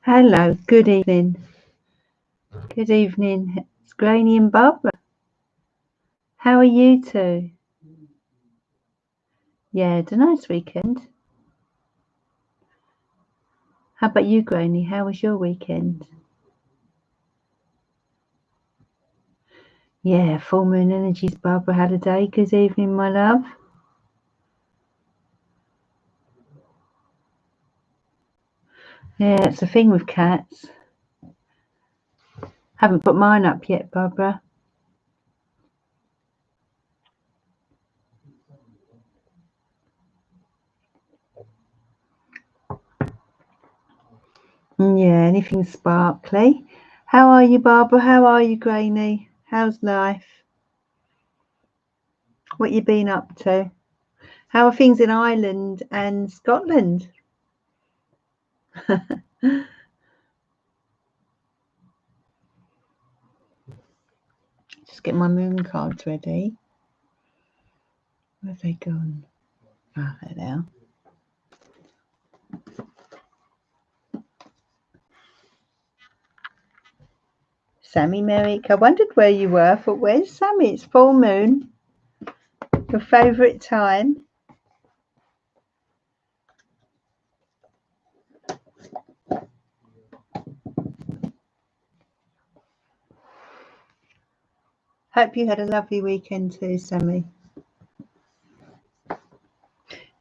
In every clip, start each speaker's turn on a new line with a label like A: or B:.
A: Hello, good evening. Good evening. It's Granny and Barbara. How are you two? Yeah, had a nice weekend. How about you, Granny? How was your weekend? Yeah, full moon energies, Barbara had a day. Good evening, my love. Yeah, it's the thing with cats. Haven't put mine up yet, Barbara. Yeah, anything sparkly. How are you, Barbara? How are you, Granny? How's life? What you been up to? How are things in Ireland and Scotland? Just get my moon cards ready. Where have they gone? Ah, there they are. Sammy Merrick, I wondered where you were. I thought, where's Sammy? It's full moon. Your favourite time. Hope you had a lovely weekend too, Sammy.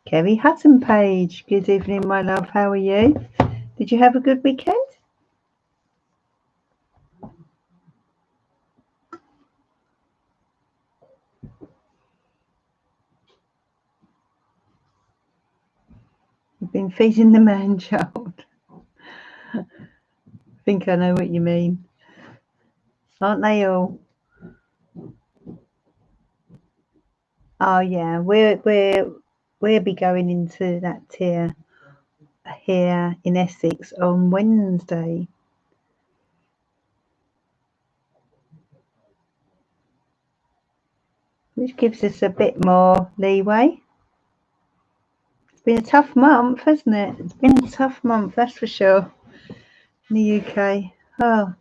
A: Kerry Hutton Page, good evening, my love. How are you? Did you have a good weekend? You've been feeding the man-child. I think I know what you mean. Aren't they all? Oh yeah, we'll be going into that tier here in Essex on Wednesday. Which gives us a bit more leeway. It's been a tough month, hasn't it? It's been a tough month, that's for sure, in the UK. Oh,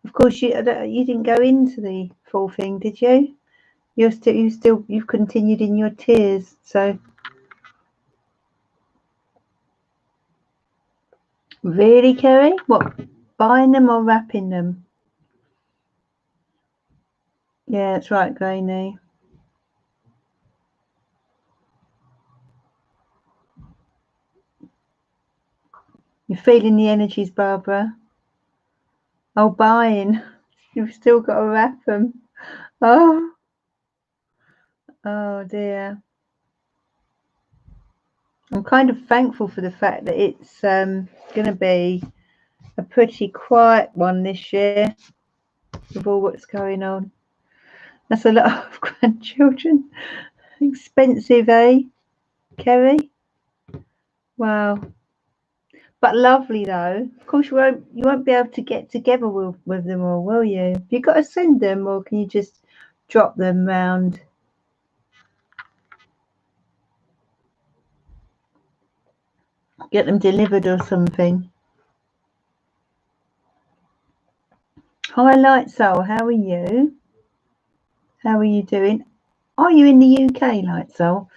A: of course you didn't go into the full thing, did you? You've continued in your tears. So really, Kerry, what, buying them or wrapping them? Yeah, that's right, Granny. You're feeling the energies, Barbara. Oh, buying. You've still got to wrap them. Oh dear. I'm kind of thankful for the fact that it's going to be a pretty quiet one this year with all what's going on. That's a lot of grandchildren. Expensive, eh, Kerry? Wow. But lovely though. Of course, you won't be able to get together with them all, will you? Have you got to send them, or can you just drop them round? Get them delivered or something. Hi, Light Soul. How are you? How are you doing? Are you in the UK, Light Soul?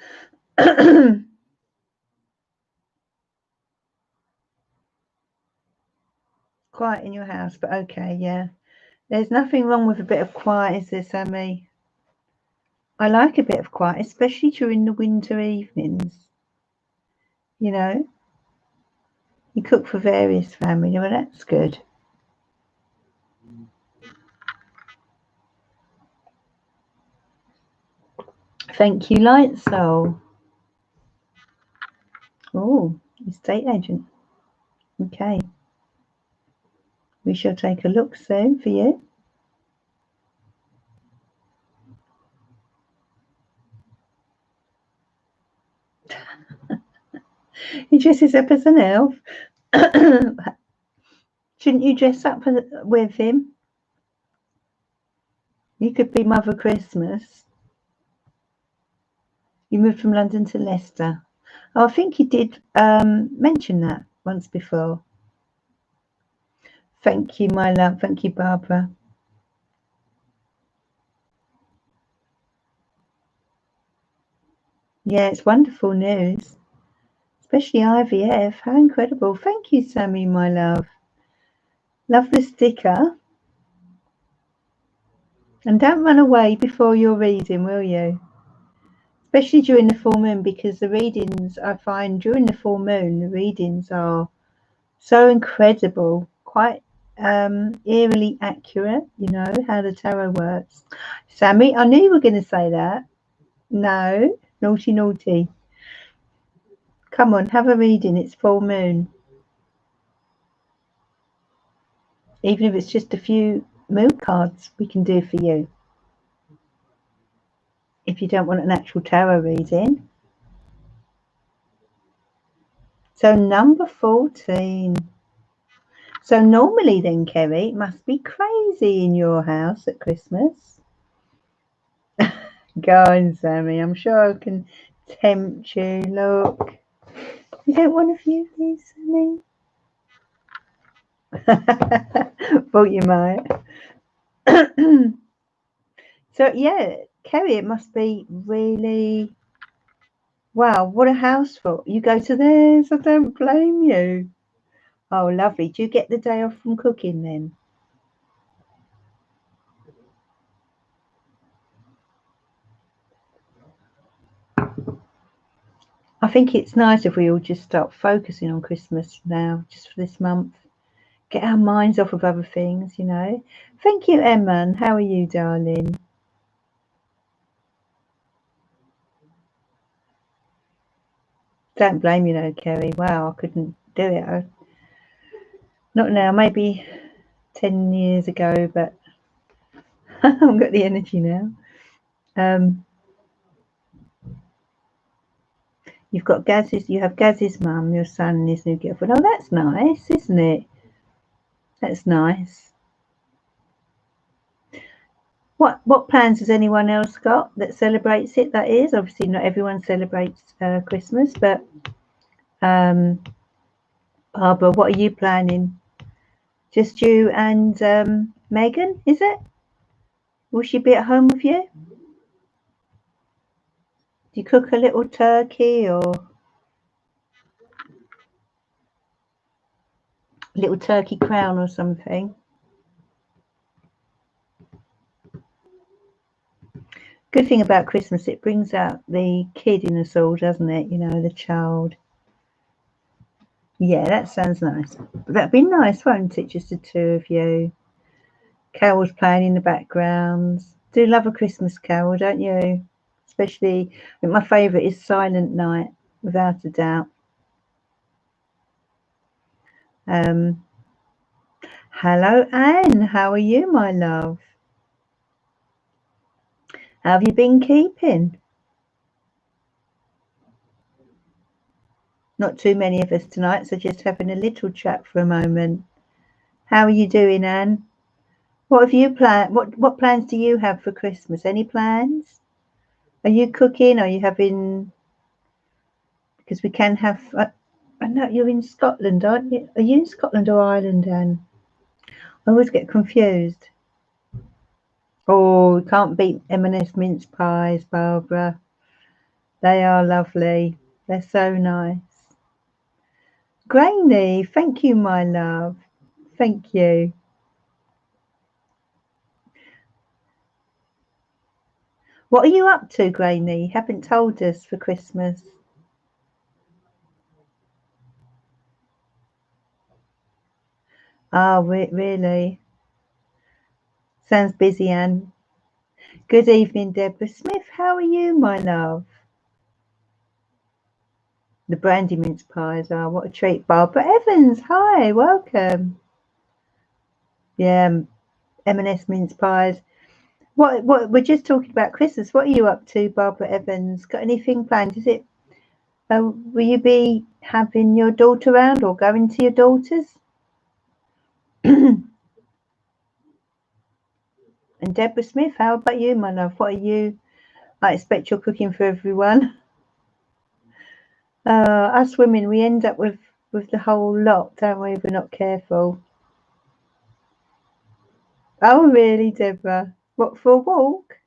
A: Quiet in your house, but okay, yeah. There's nothing wrong with a bit of quiet, is there, Sammy? I like a bit of quiet, especially during the winter evenings. You know, you cook for various families, well, that's good. Thank you, Light Soul. Oh, estate agent. Okay. We shall take a look soon for you. He dresses up as an elf. Shouldn't you dress up with him? You could be Mother Christmas. You moved from London to Leicester. Oh, I think you did mention that once before. Thank you, my love. Thank you, Barbara. Yeah, it's wonderful news, especially IVF. How incredible. Thank you, Sammy, my love. Love the sticker. And don't run away before your reading, will you? Especially during the full moon, because the readings, I find during the full moon, the readings are so incredible, quite eerily accurate, you know, how the tarot works. Sammy, I knew you were going to say that. No, naughty, naughty. Come on, have a reading. It's full moon. Even if it's just a few moon cards, we can do for you. If you don't want an actual tarot reading. So number 14. So normally then, Kerry, it must be crazy in your house at Christmas. Go on, Sammy. I'm sure I can tempt you. Look. You don't want a few of these, Sammy? Thought you might. So, yeah, Kerry, it must be really... Wow, what a house full. You go to theirs. I don't blame you. Oh, lovely. Do you get the day off from cooking then? I think it's nice if we all just start focusing on Christmas now, just for this month. Get our minds off of other things, you know. Thank you, Emma. How are you, darling? Don't blame you, though, Kerry. Wow, I couldn't do it. Not now, maybe 10 years ago, but I haven't got the energy now. You've got Gaz's, you have Gaz's mum, your son, and his new girlfriend. Oh, that's nice, isn't it? That's nice. What plans has anyone else got that celebrates it? That is, obviously not everyone celebrates Christmas, but Barbara, what are you planning? Just you and Megan, is it? Will she be at home with you? Do you cook a little turkey or a little turkey crown or something? Good thing about Christmas, it brings out the kid in us all, doesn't it? You know, the child. Yeah, that sounds nice. That'd be nice, won't it? Just the two of you. Carols playing in the background. Do love a Christmas carol, don't you? Especially, I think my favourite is Silent Night, without a doubt. Hello, Anne. How are you, my love? How have you been keeping? Not too many of us tonight, so just having a little chat for a moment. How are you doing, Anne? What have you planned? What plans do you have for Christmas? Any plans? Are you cooking? Are you having? Because we can have. I know you're in Scotland, aren't you? Are you in Scotland or Ireland, Anne? I always get confused. Oh, we can't beat M&S mince pies, Barbara. They are lovely. They're so nice. Grainy, thank you, my love. Thank you. What are you up to, Grainy? You haven't told us for Christmas. Oh, really? Sounds busy, Anne. Good evening, Deborah Smith. How are you, my love? The brandy mince pies are what a treat. Barbara Evans, hi, welcome. Yeah, M&S mince pies. What we're just talking about Christmas. What are you up to, Barbara Evans? Got anything planned? Is it? Will you be having your daughter around or going to your daughter's? And Deborah Smith, how about you, my love? What are you? I expect you're cooking for everyone. Us women, we end up with the whole lot, don't we, if we're not careful. Oh, really, Deborah? What, for a walk?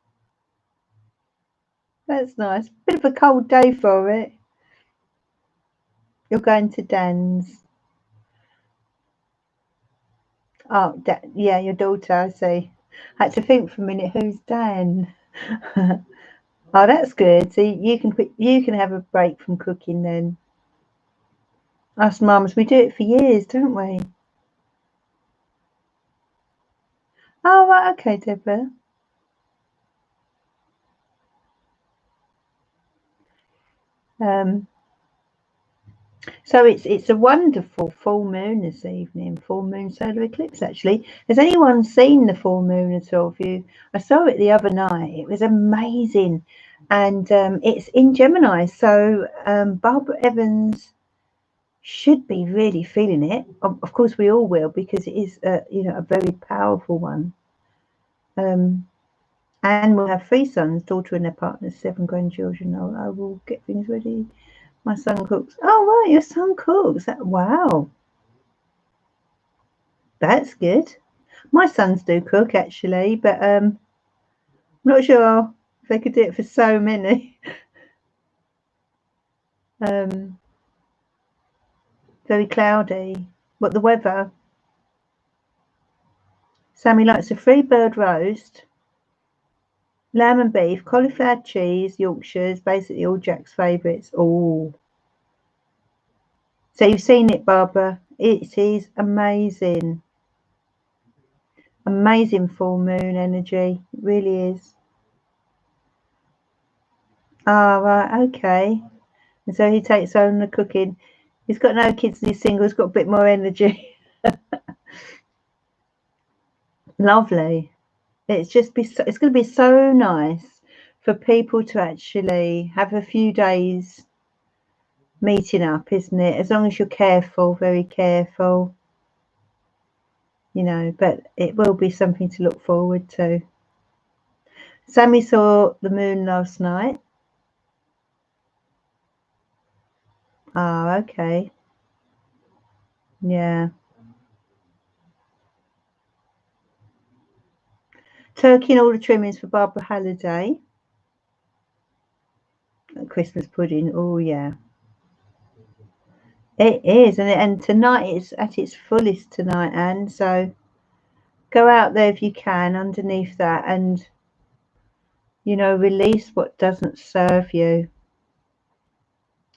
A: That's nice. Bit of a cold day for it. You're going to Dan's. Oh, yeah, your daughter, I see. I had to think for a minute, who's Dan? Oh, that's good. So you can have a break from cooking then. Us mums, we do it for years, don't we? Oh, right, okay, Deborah. So it's a wonderful full moon this evening, full moon solar eclipse actually. Has anyone seen the full moon at all? I saw it the other night. It was amazing, and it's in Gemini. So Barbara Evans should be really feeling it. Of course, we all will because it is a very powerful one. And we'll have 3 sons, daughter and their partners, 7 grandchildren. I will get things ready. My son cooks. Oh, right, your son cooks. Wow, that's good. My sons do cook, actually, but I'm not sure if they could do it for so many. Very cloudy. What, the weather? Sammy likes a 3-bird roast, lamb and beef, cauliflower cheese, Yorkshires, basically all Jack's favourites. Oh. So you've seen it, Barbara. It is amazing. Amazing full moon energy. It really is. Ah, right, okay. And so he takes on the cooking. He's got no kids and he's single. He's got a bit more energy. Lovely. It's going to be so nice for people to actually have a few days meeting up, isn't it? As long as you're careful, very careful, but it will be something to look forward to. Sammy saw the moon last night. Ah, okay. Yeah. Turkey and all the trimmings for Barbara Halliday. Christmas pudding. Oh, yeah. It is, and tonight it's at its fullest tonight, Anne. So go out there if you can underneath that and, release what doesn't serve you.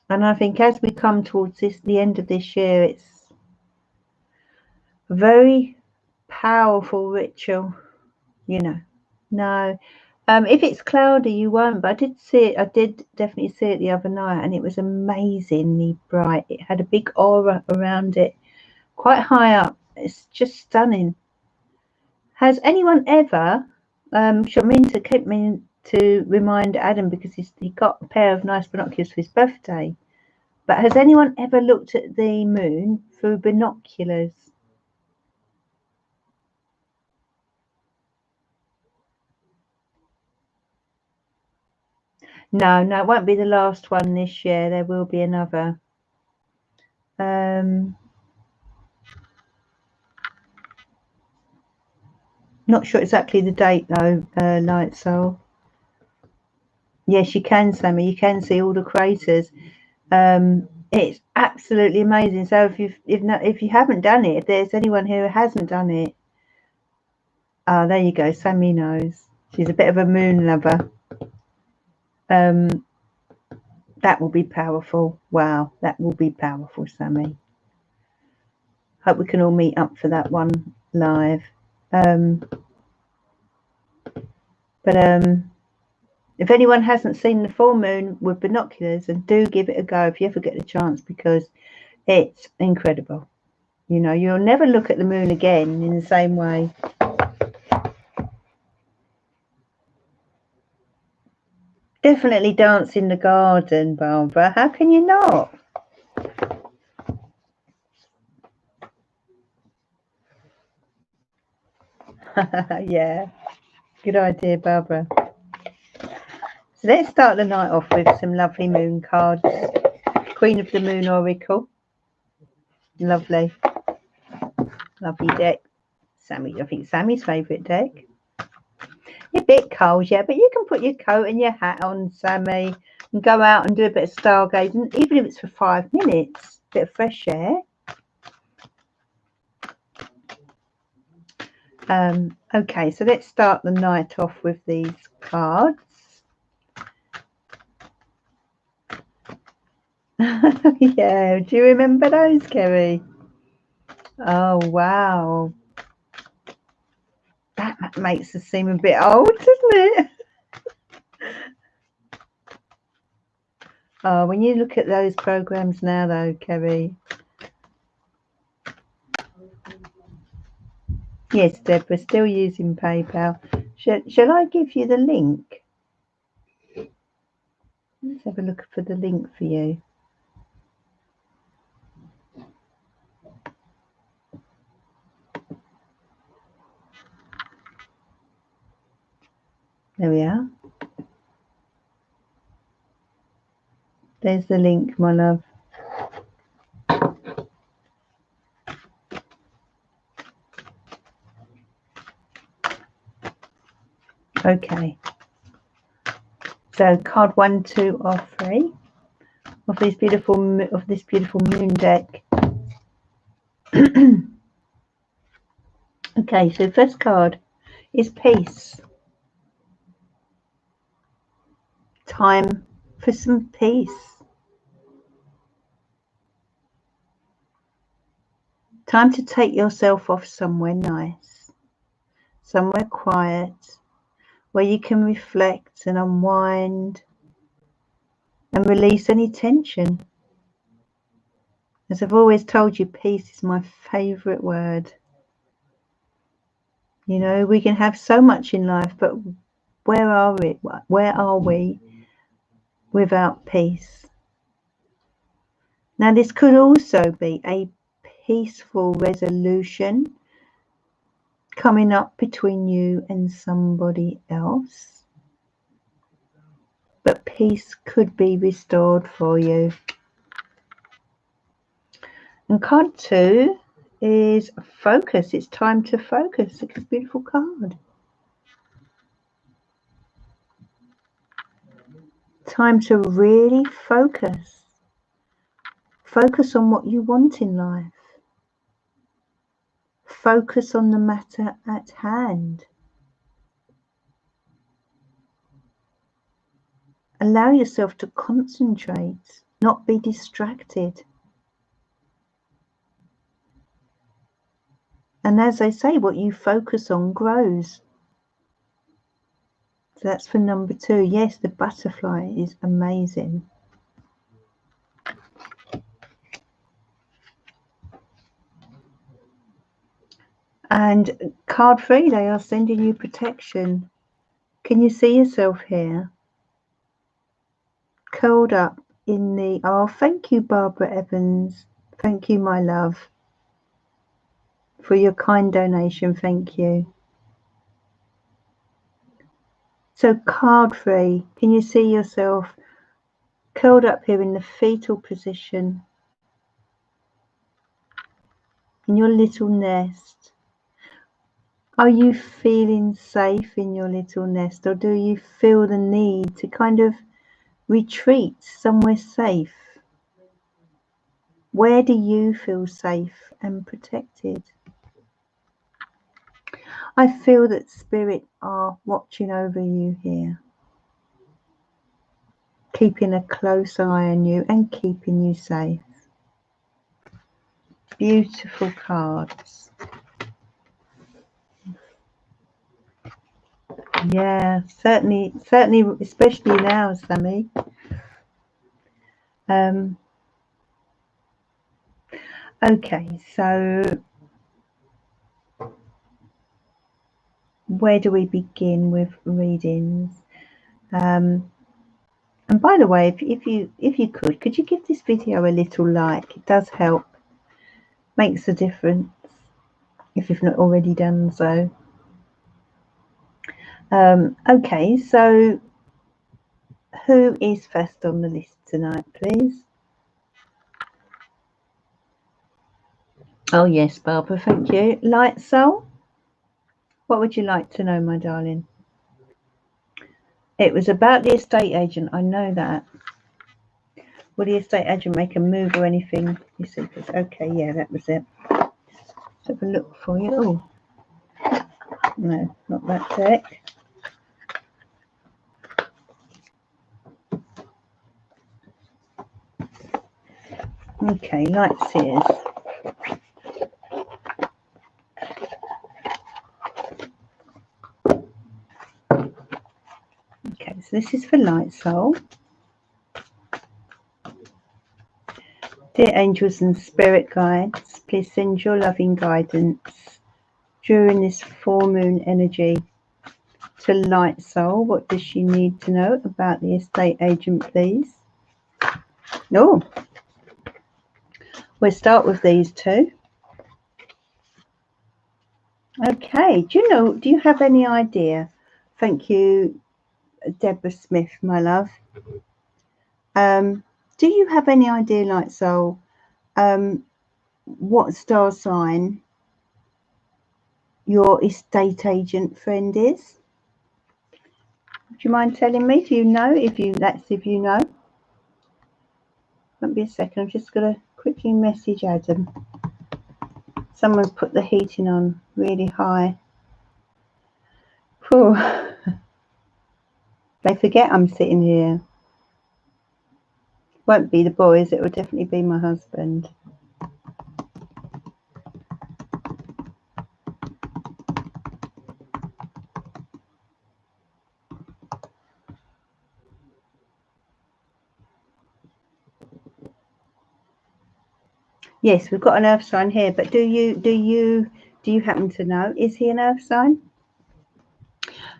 A: And I think as we come towards the end of this year, it's a very powerful ritual, No. If it's cloudy, you won't, but I did see it. I did definitely see it the other night, and it was amazingly bright. It had a big aura around it, quite high up. It's just stunning. Has anyone ever, to remind Adam because he got a pair of nice binoculars for his birthday, but has anyone ever looked at the moon through binoculars? No, it won't be the last one this year. There will be another. Not sure exactly the date though, Light Soul. Yes, you can, Sammy. You can see all the craters. It's absolutely amazing. So if you haven't done it, if there's anyone here who hasn't done it, there you go. Sammy knows. She's a bit of a moon lover. That will be powerful. Wow, that will be powerful, Sammy. Hope we can all meet up for that one live. If anyone hasn't seen the full moon with binoculars, and do give it a go if you ever get the chance, because it's incredible. You'll never look at the moon again in the same way. Definitely dance in the garden, Barbara. How can you not? Yeah, good idea, Barbara. So let's start the night off with some lovely moon cards. Queen of the Moon Oracle. Lovely. Lovely deck. Sammy, I think Sammy's favourite deck. You're a bit cold, yeah, but you can put your coat and your hat on, Sammy, and go out and do a bit of stargazing, even if it's for 5 minutes. A bit of fresh air. Okay, so let's start the night off with these cards. Yeah, do you remember those, Kerry? Oh, wow. That makes us seem a bit old, doesn't it? Oh, when you look at those programs now, though, Kerry. Yes, Deb, we're still using PayPal. Shall I give you the link? Let's have a look for the link for you. There we are. There's the link, my love. Okay. So card 1, 2, or 3 of this beautiful moon deck. Okay, so first card is peace. Time for some peace. Time to take yourself off somewhere nice, somewhere quiet, where you can reflect and unwind and release any tension. As I've always told you, peace is my favourite word. You know, we can have so much in life, but where are we without peace? Now, this could also be a peaceful resolution coming up between you and somebody else. But peace could be restored for you. And card 2 is focus. It's time to focus. It's a beautiful card. Time to really focus. Focus on what you want in life. Focus on the matter at hand. Allow yourself to concentrate, not be distracted. And as they say, what you focus on grows. So that's for number 2. Yes, the butterfly is amazing. And card 3, they are sending you protection. Can you see yourself here? Curled up in the... Oh, thank you, Barbara Evans. Thank you, my love, for your kind donation. Thank you. So card 3, can you see yourself curled up here in the fetal position in your little nest? Are you feeling safe in your little nest, or do you feel the need to kind of retreat somewhere safe? Where do you feel safe and protected? I feel that spirit are watching over you here, keeping a close eye on you and keeping you safe. Beautiful cards. Yeah, certainly, especially now, Sammy. Okay, so where do we begin with readings? And by the way, if you could you give this video a little like? It does help, makes a difference if you've not already done so. Okay, so who is first on the list tonight, please? Oh yes, Barbara, thank you. Light soul, what would you like to know, my darling? It was about the estate agent, I know that. Will the estate agent make a move or anything? You see, okay, yeah, that was it. Let's have a look for you. Oh, no, not that deck. Okay, light seers. Okay, so this is for light soul. Dear angels and spirit guides, please send your loving guidance during this full moon energy to light soul. What does she need to know about the estate agent, please? Oh, we'll start with these two. Okay, do you have any idea? Thank you, Deborah Smith, my love. Do you have any idea, Light Soul, what star sign your estate agent friend is? Do you mind telling me? Do you know? If you know. Won't be a second. I'm just gonna quickly message Adam. Someone's put the heating on really high. Whew. They forget I'm sitting here. Won't be the boys. It will definitely be my husband. Yes, we've got an earth sign here, but do you happen to know, is he an earth sign?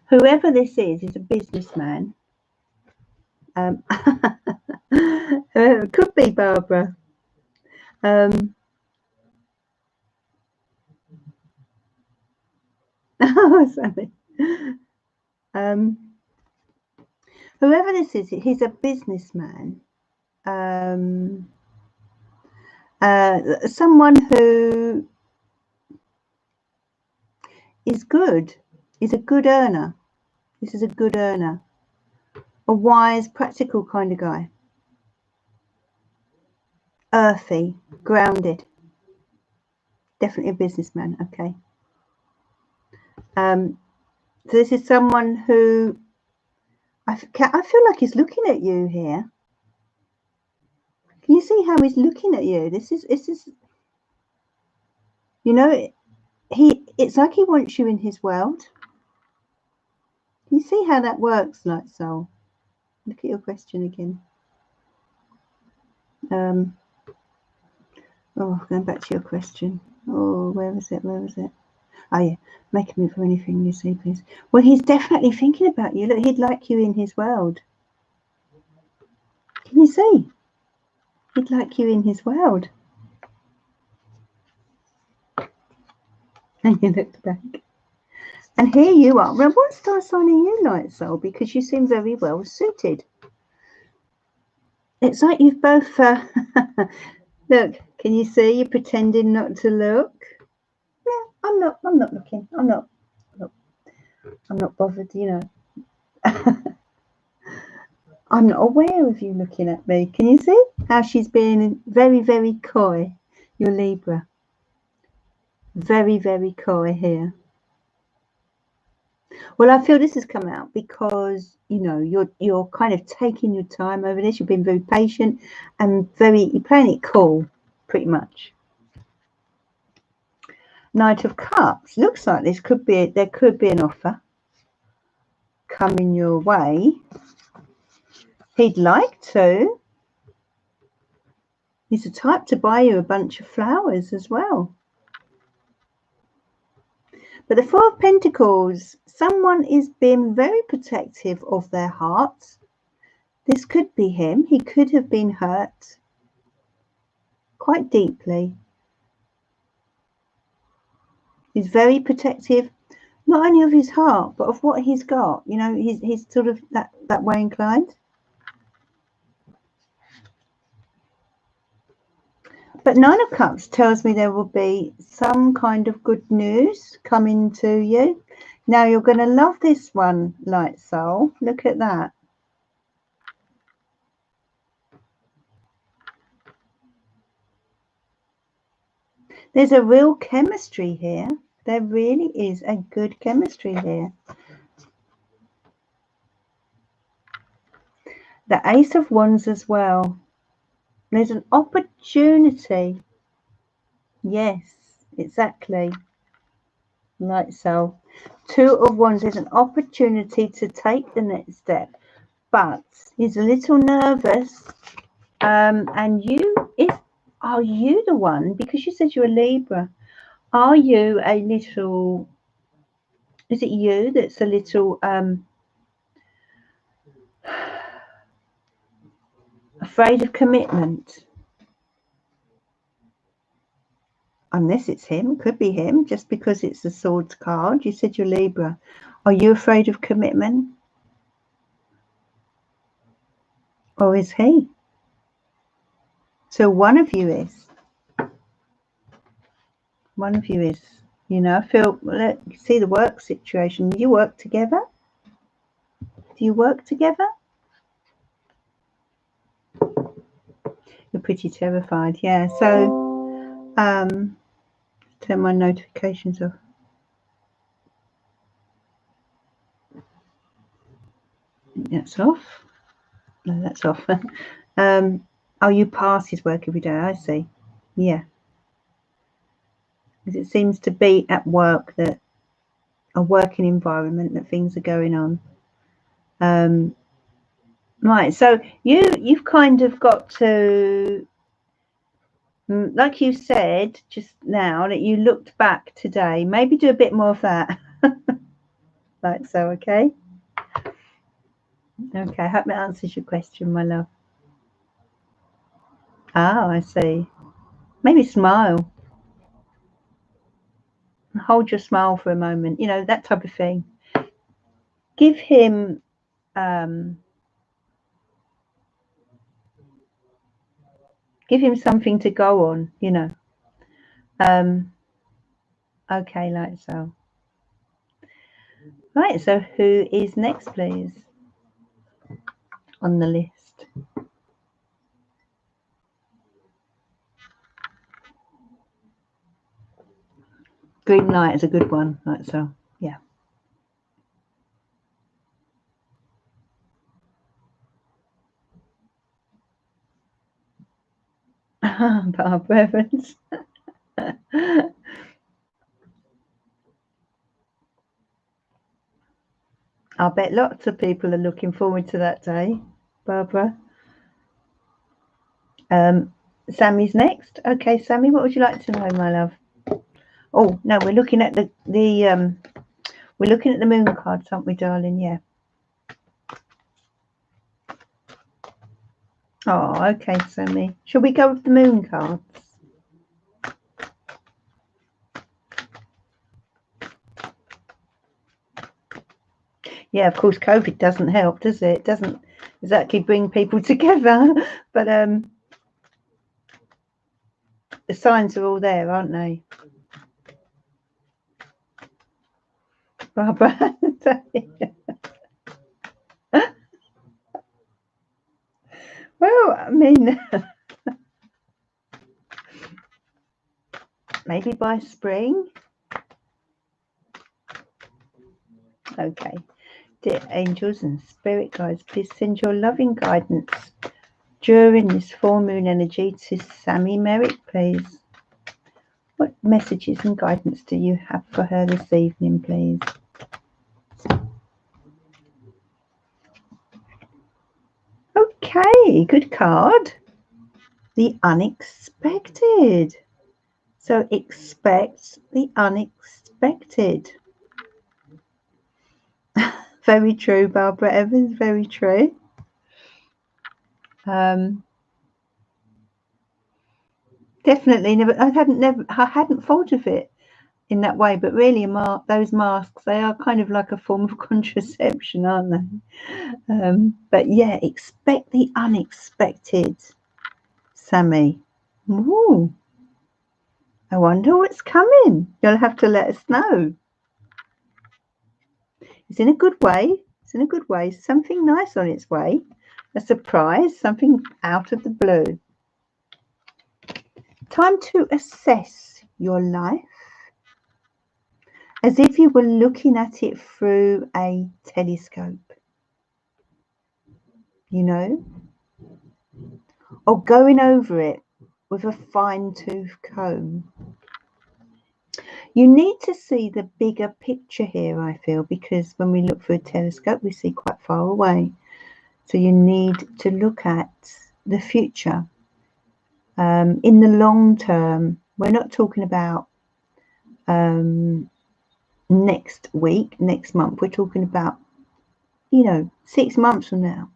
A: Whoever this is a businessman. Could be Barbara. Oh, sorry. Whoever this is, he's a businessman. Someone who is good, is a good earner. This is a good earner. A wise, practical kind of guy. Earthy, grounded. Definitely a businessman, okay. So this is someone who I feel like he's looking at you here. Can you see how he's looking at you? This is you know, it's like he wants you in his world. Can you see how that works, Light Soul? Look at your question again. Oh, going back to your question. Oh, where was it? Oh yeah, make a move for anything you see, please. Well, he's definitely thinking about you. Look, he'd like you in his world. Can you see? He'd like you in his world. And you looked back. And here you are. Well, what star sign are you, Light Soul? Because you seem very well suited. It's like you've both look, can you see you're pretending not to look? No, I'm not looking. I'm not bothered, you know. I'm not aware of you looking at me. Can you see how she's being very, very coy? You're Libra. Very, very coy here. Well, I feel this has come out because, you know, you're kind of taking your time over this. You've been very patient and you're playing it cool, pretty much. Knight of Cups. Looks like there could be an offer coming your way. He'd like to. He's the type to buy you a bunch of flowers as well. But the Four of Pentacles, someone is being very protective of their heart. This could be him. He could have been hurt quite deeply. He's very protective, not only of his heart, but of what he's got. You know, he's sort of that way inclined. But Nine of Cups tells me there will be some kind of good news coming to you. Now you're going to love this one, Light Soul. Look at that. There's a real chemistry here. There really is a good chemistry here. The Ace of Wands as well. There's an opportunity. Yes, exactly. Like so. Two of Wands. There's an opportunity to take the next step. But he's a little nervous. And are you the one? Because you said you're a Libra. Are you a little... Is it you that's a little... afraid of commitment? Unless it's him, could be him, just because it's the Swords card. You said you're Libra. Are you afraid of commitment? Or is he? So one of you is. One of you is. You know, I feel, see the work situation. Do you work together? Do you work together? You're pretty terrified, yeah. So, turn my notifications off. That's off. No, that's off. Oh, you pass his work every day. I see. Yeah. Because it seems to be at work, that a working environment, that things are going on. Right. So you've kind of got to, like you said just now, that you looked back today. Maybe do a bit more of that. Like so. Okay. Okay. I hope that answers your question, my love. Oh, I see. Maybe smile. Hold your smile for a moment. You know, that type of thing. Give him something to go on, you know. Okay, like so. Right, so who is next, please, on the list? Green light is a good one, like so. Yeah. Barbara Evans. I bet lots of people are looking forward to that day, Barbara. Sammy's next. Okay, Sammy, what would you like to know, my love? Oh no, we're looking at the we're looking at the moon cards, aren't we, darling? Yeah. Oh, okay, Sammy. Shall we go with the moon cards? Yeah, of course, COVID doesn't help, does it? It doesn't exactly bring people together, but the signs are all there, aren't they? Barbara. Well, I mean, maybe by spring. Okay. Dear angels and spirit guides, please send your loving guidance during this full moon energy to Sammy Merrick, please. What messages and guidance do you have for her this evening, please? Okay, good card. The unexpected. So expect the unexpected. Very true, Barbara Evans, very true. Definitely I hadn't thought of it in that way, but really those masks, they are kind of like a form of contraception, aren't they? But yeah, expect the unexpected, Sammy. Ooh, I wonder what's coming. You'll have to let us know. It's in a good way. It's in a good way. Something nice on its way. A surprise, something out of the blue. Time to assess your life as if you were looking at it through a telescope, you know, or going over it with a fine-tooth comb. You need to see the bigger picture here, I feel, because when we look through a telescope, we see quite far away. So you need to look at the future. In the long term, we're not talking about next week, next month. We're talking about, 6 months from now.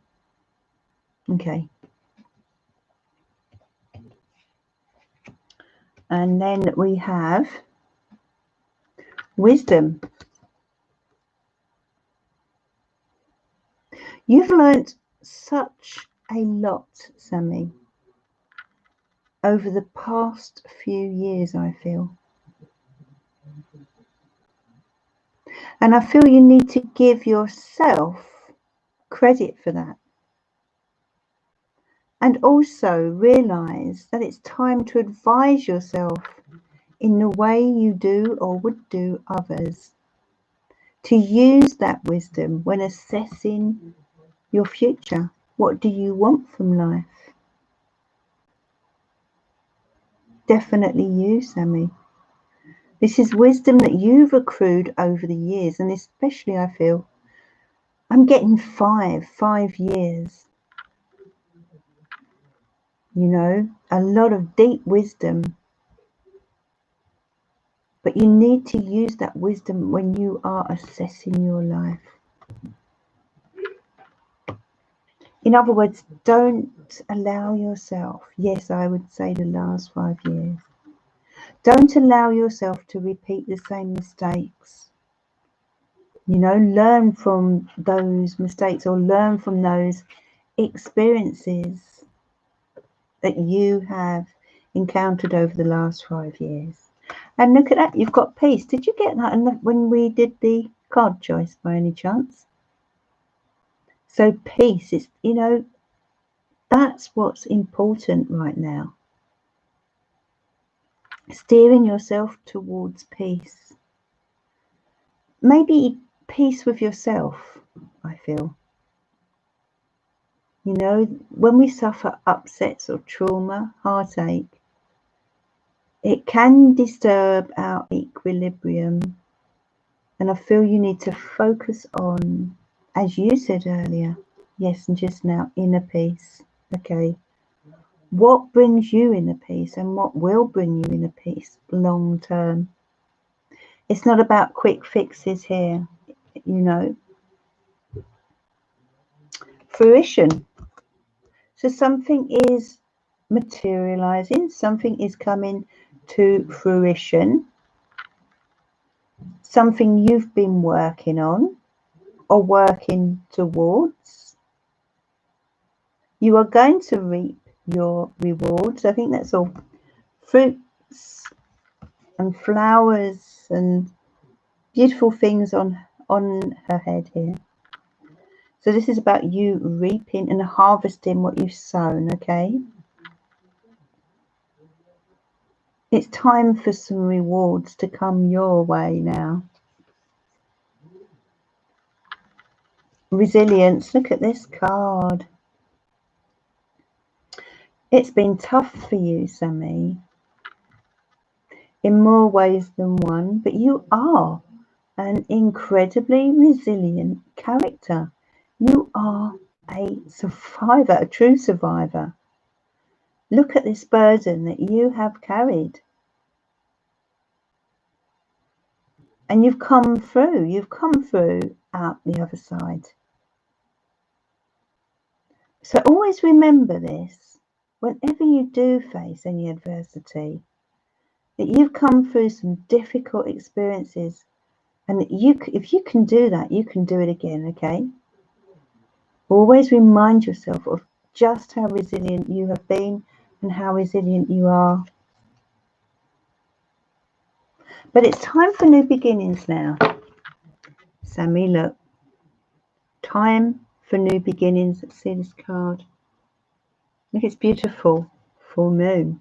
A: Okay. And then we have wisdom. You've learnt such a lot, Sammy, over the past few years, I feel. And I feel you need to give yourself credit for that. And also realise that it's time to advise yourself in the way you do or would do others. To use that wisdom when assessing your future. What do you want from life? Definitely you, Sammy. This is wisdom that you've accrued over the years, and especially I feel I'm getting 5 years. A lot of deep wisdom. But you need to use that wisdom when you are assessing your life. In other words, don't allow yourself, yes, I would say the last 5 years, don't allow yourself to repeat the same mistakes. Learn from those mistakes or learn from those experiences that you have encountered over the last 5 years. And look at that, you've got peace. Did you get that when we did the card choice by any chance? So peace is, that's what's important right now. Steering yourself towards peace. Maybe peace with yourself, I feel. When we suffer upsets or trauma, heartache, it can disturb our equilibrium. And I feel you need to focus on, as you said earlier, yes, and just now, inner peace. Okay. What brings you inner peace and what will bring you inner peace long term? It's not about quick fixes here, Fruition. So something is materializing, something is coming to fruition, something you've been working on or working towards. You are going to reap your rewards. I think that's all. Fruits and flowers and beautiful things on her head here. So this is about you reaping and harvesting what you've sown, okay? It's time for some rewards to come your way now. Resilience. Look at this card. It's been tough for you, Sammy, in more ways than one, but you are an incredibly resilient character. You are a survivor, a true survivor. Look at this burden that you have carried. And you've come through out the other side. So always remember this, whenever you do face any adversity, that you've come through some difficult experiences, and that if you can do that, you can do it again, okay? Always remind yourself of just how resilient you have been and how resilient you are. But it's time for new beginnings now. Sammy, look. Time for new beginnings. Let's see this card. Look, it's beautiful. Full moon.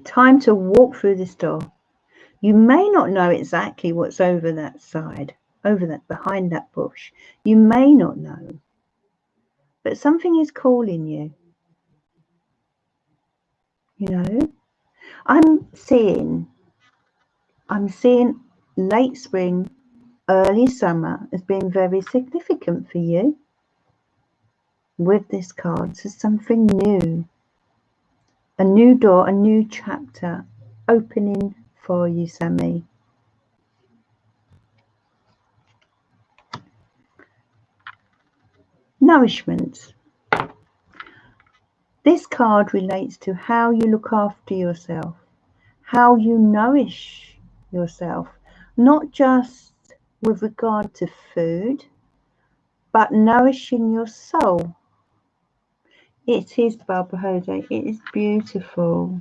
A: Time to walk through this door. You may not know exactly what's over that side, behind that bush. You may not know. But something is calling you. You know? I'm seeing late spring, early summer as being very significant for you with this card. So something new, a new door, a new chapter opening for you, Sammy. Nourishment. This card relates to how you look after yourself, how you nourish yourself, not just with regard to food, but nourishing your soul. It is Barbara Holiday. It is beautiful.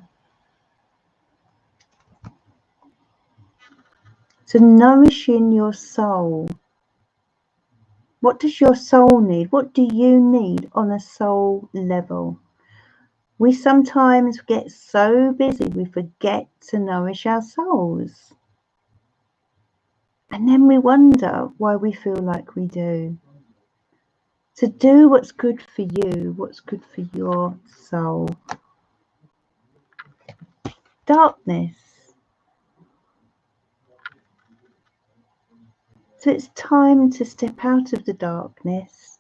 A: So nourishing your soul. What does your soul need? What do you need on a soul level? We sometimes get so busy we forget to nourish our souls. And then we wonder why we feel like we do. To do what's good for you, what's good for your soul. Darkness. So it's time to step out of the darkness,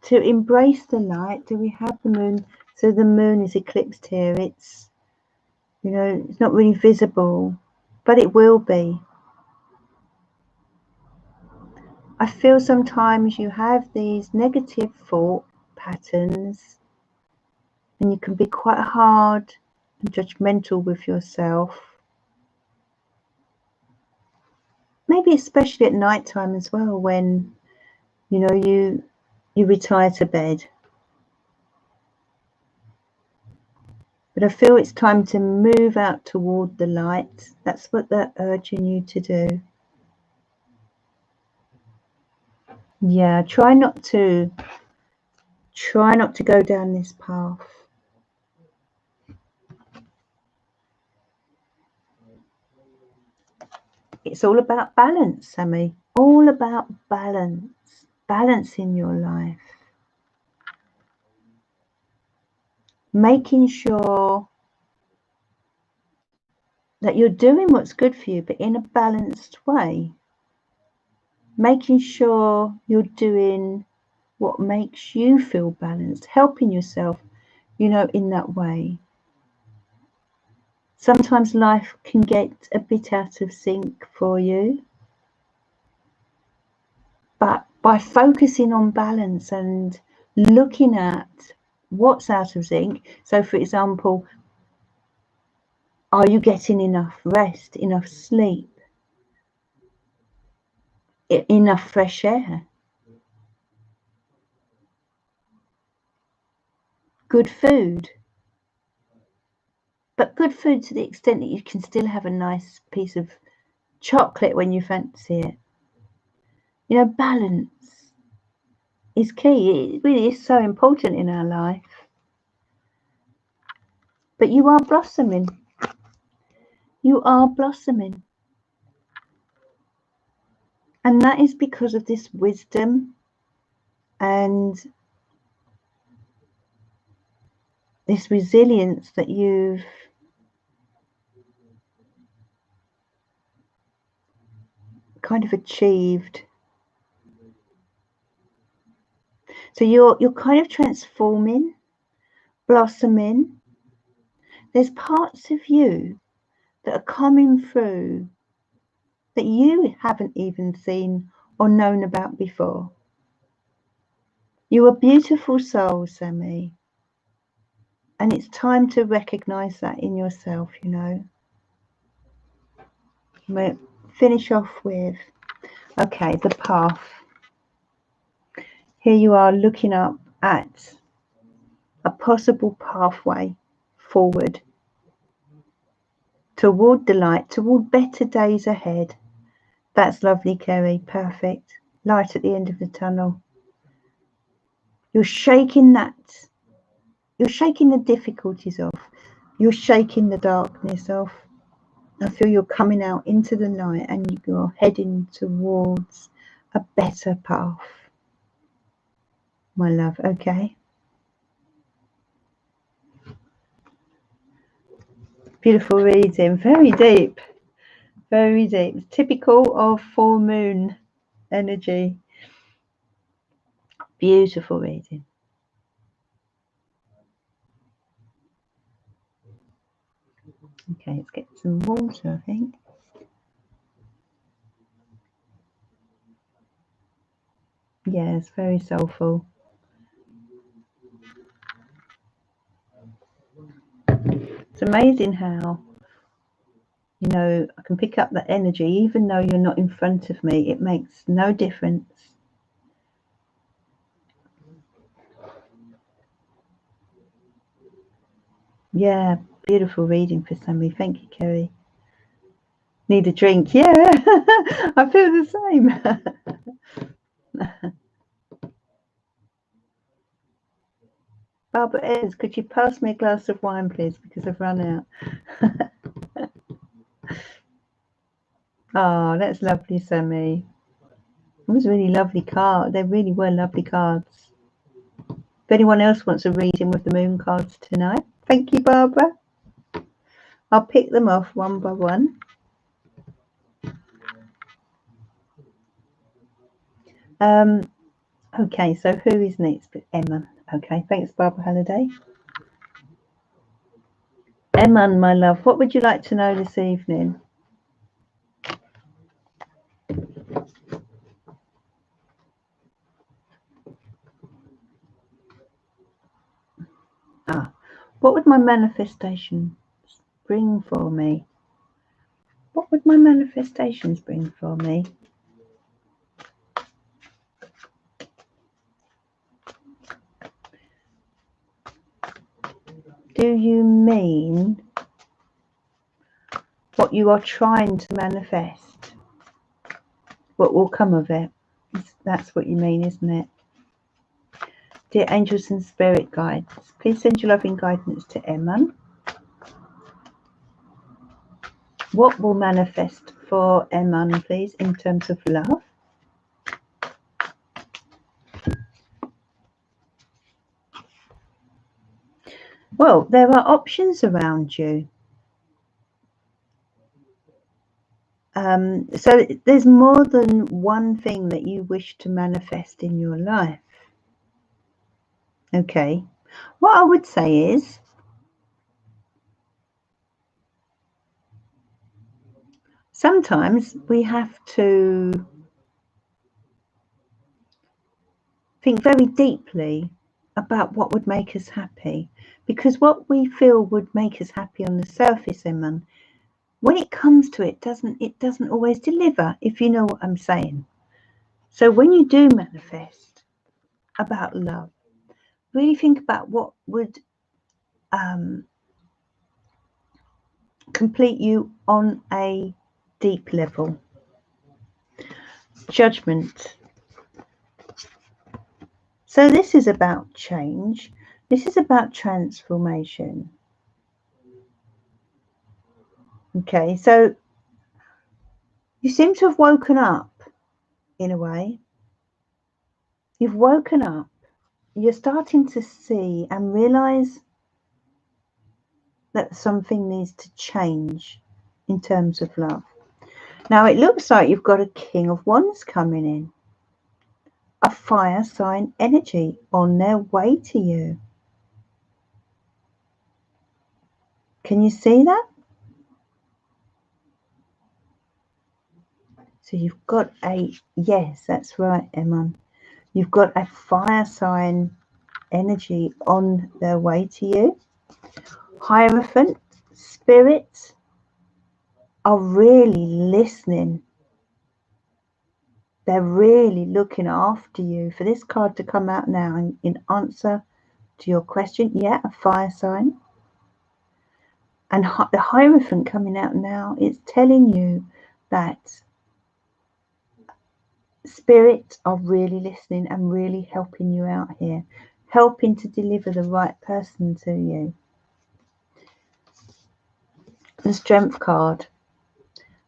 A: to embrace the light. Do we have the moon? So the moon is eclipsed here. It's, you know, it's not really visible, but it will be. I feel sometimes you have these negative thought patterns and you can be quite hard and judgmental with yourself. Maybe especially at night time as well, when, you know, you retire to bed. But I feel it's time to move out toward the light. That's what they're urging you to do. Yeah, try not to go down this path. It's all about balance, Sammy. All about balance. Balance in your life. Making sure that you're doing what's good for you, but in a balanced way. Making sure you're doing what makes you feel balanced. Helping yourself, you know, in that way. Sometimes life can get a bit out of sync for you. But by focusing on balance and looking at what's out of sync, so for example, are you getting enough rest, enough sleep, enough fresh air, good food? But good food to the extent that you can still have a nice piece of chocolate when you fancy it. You know, balance is key. It really is so important in our life. But you are blossoming. You are blossoming. And that is because of this wisdom and this resilience that you've kind of achieved. So you're kind of transforming, blossoming. There's parts of you that are coming through that you haven't even seen or known about before. You're a beautiful soul, Sammy. And it's time to recognize that in yourself, you know. I'm going to finish off with, okay, the path. Here you are looking up at a possible pathway forward toward the light, toward better days ahead. That's lovely, Kerry. Perfect. Light at the end of the tunnel. You're shaking that. You're shaking the difficulties off. You're shaking the darkness off. I feel you're coming out into the light and you're heading towards a better path, my love. Okay. Beautiful reading. Very deep. Very deep. Typical of full moon energy. Beautiful reading. Okay, let's get some water, I think. Yes, very soulful. It's amazing how, you know, I can pick up that energy even though you're not in front of me. It makes no difference. Yeah, beautiful reading for Sammy. Thank you, Kerry. Need a drink? Yeah, I feel the same. Barbara Ayres, could you pass me a glass of wine, please? Because I've run out. Oh, that's lovely, Sammy. It was a really lovely card. They really were lovely cards. If anyone else wants a reading with the moon cards tonight, thank you, Barbara. I'll pick them off one by one. Okay, so who is next? Emma. Okay, thanks, Barbara Halliday. Emma, my love, what would you like to know this evening? What would my manifestations bring for me? What would my manifestations bring for me? Do you mean what you are trying to manifest? What will come of it? That's what you mean, isn't it? Dear angels and spirit guides, please send your loving guidance to Emma. What will manifest for Emma, please, in terms of love? Well, there are options around you. So there's more than one thing that you wish to manifest in your life. Okay. What I would say is, sometimes we have to think very deeply about what would make us happy, because what we feel would make us happy on the surface, Emma, when it comes to it doesn't always deliver, if you know what I'm saying. So when you do manifest about love, really think about what would complete you on a deep level. Judgment. So this is about change. This is about transformation. Okay, so you seem to have woken up in a way. You've woken up. You're starting to see and realize that something needs to change in terms of love. Now it looks like you've got a King of Wands coming in. A fire sign energy on their way to you. Can you see that? So you've got a, yes, that's right, Emma. You've got a fire sign energy on their way to you. Hierophant spirits are really listening. they're really looking after you. For this card to come out now in answer to your question, yeah, a fire sign. And the Hierophant coming out now, it's telling you that spirits are really listening and really helping you out here, helping to deliver the right person to you. The Strength card.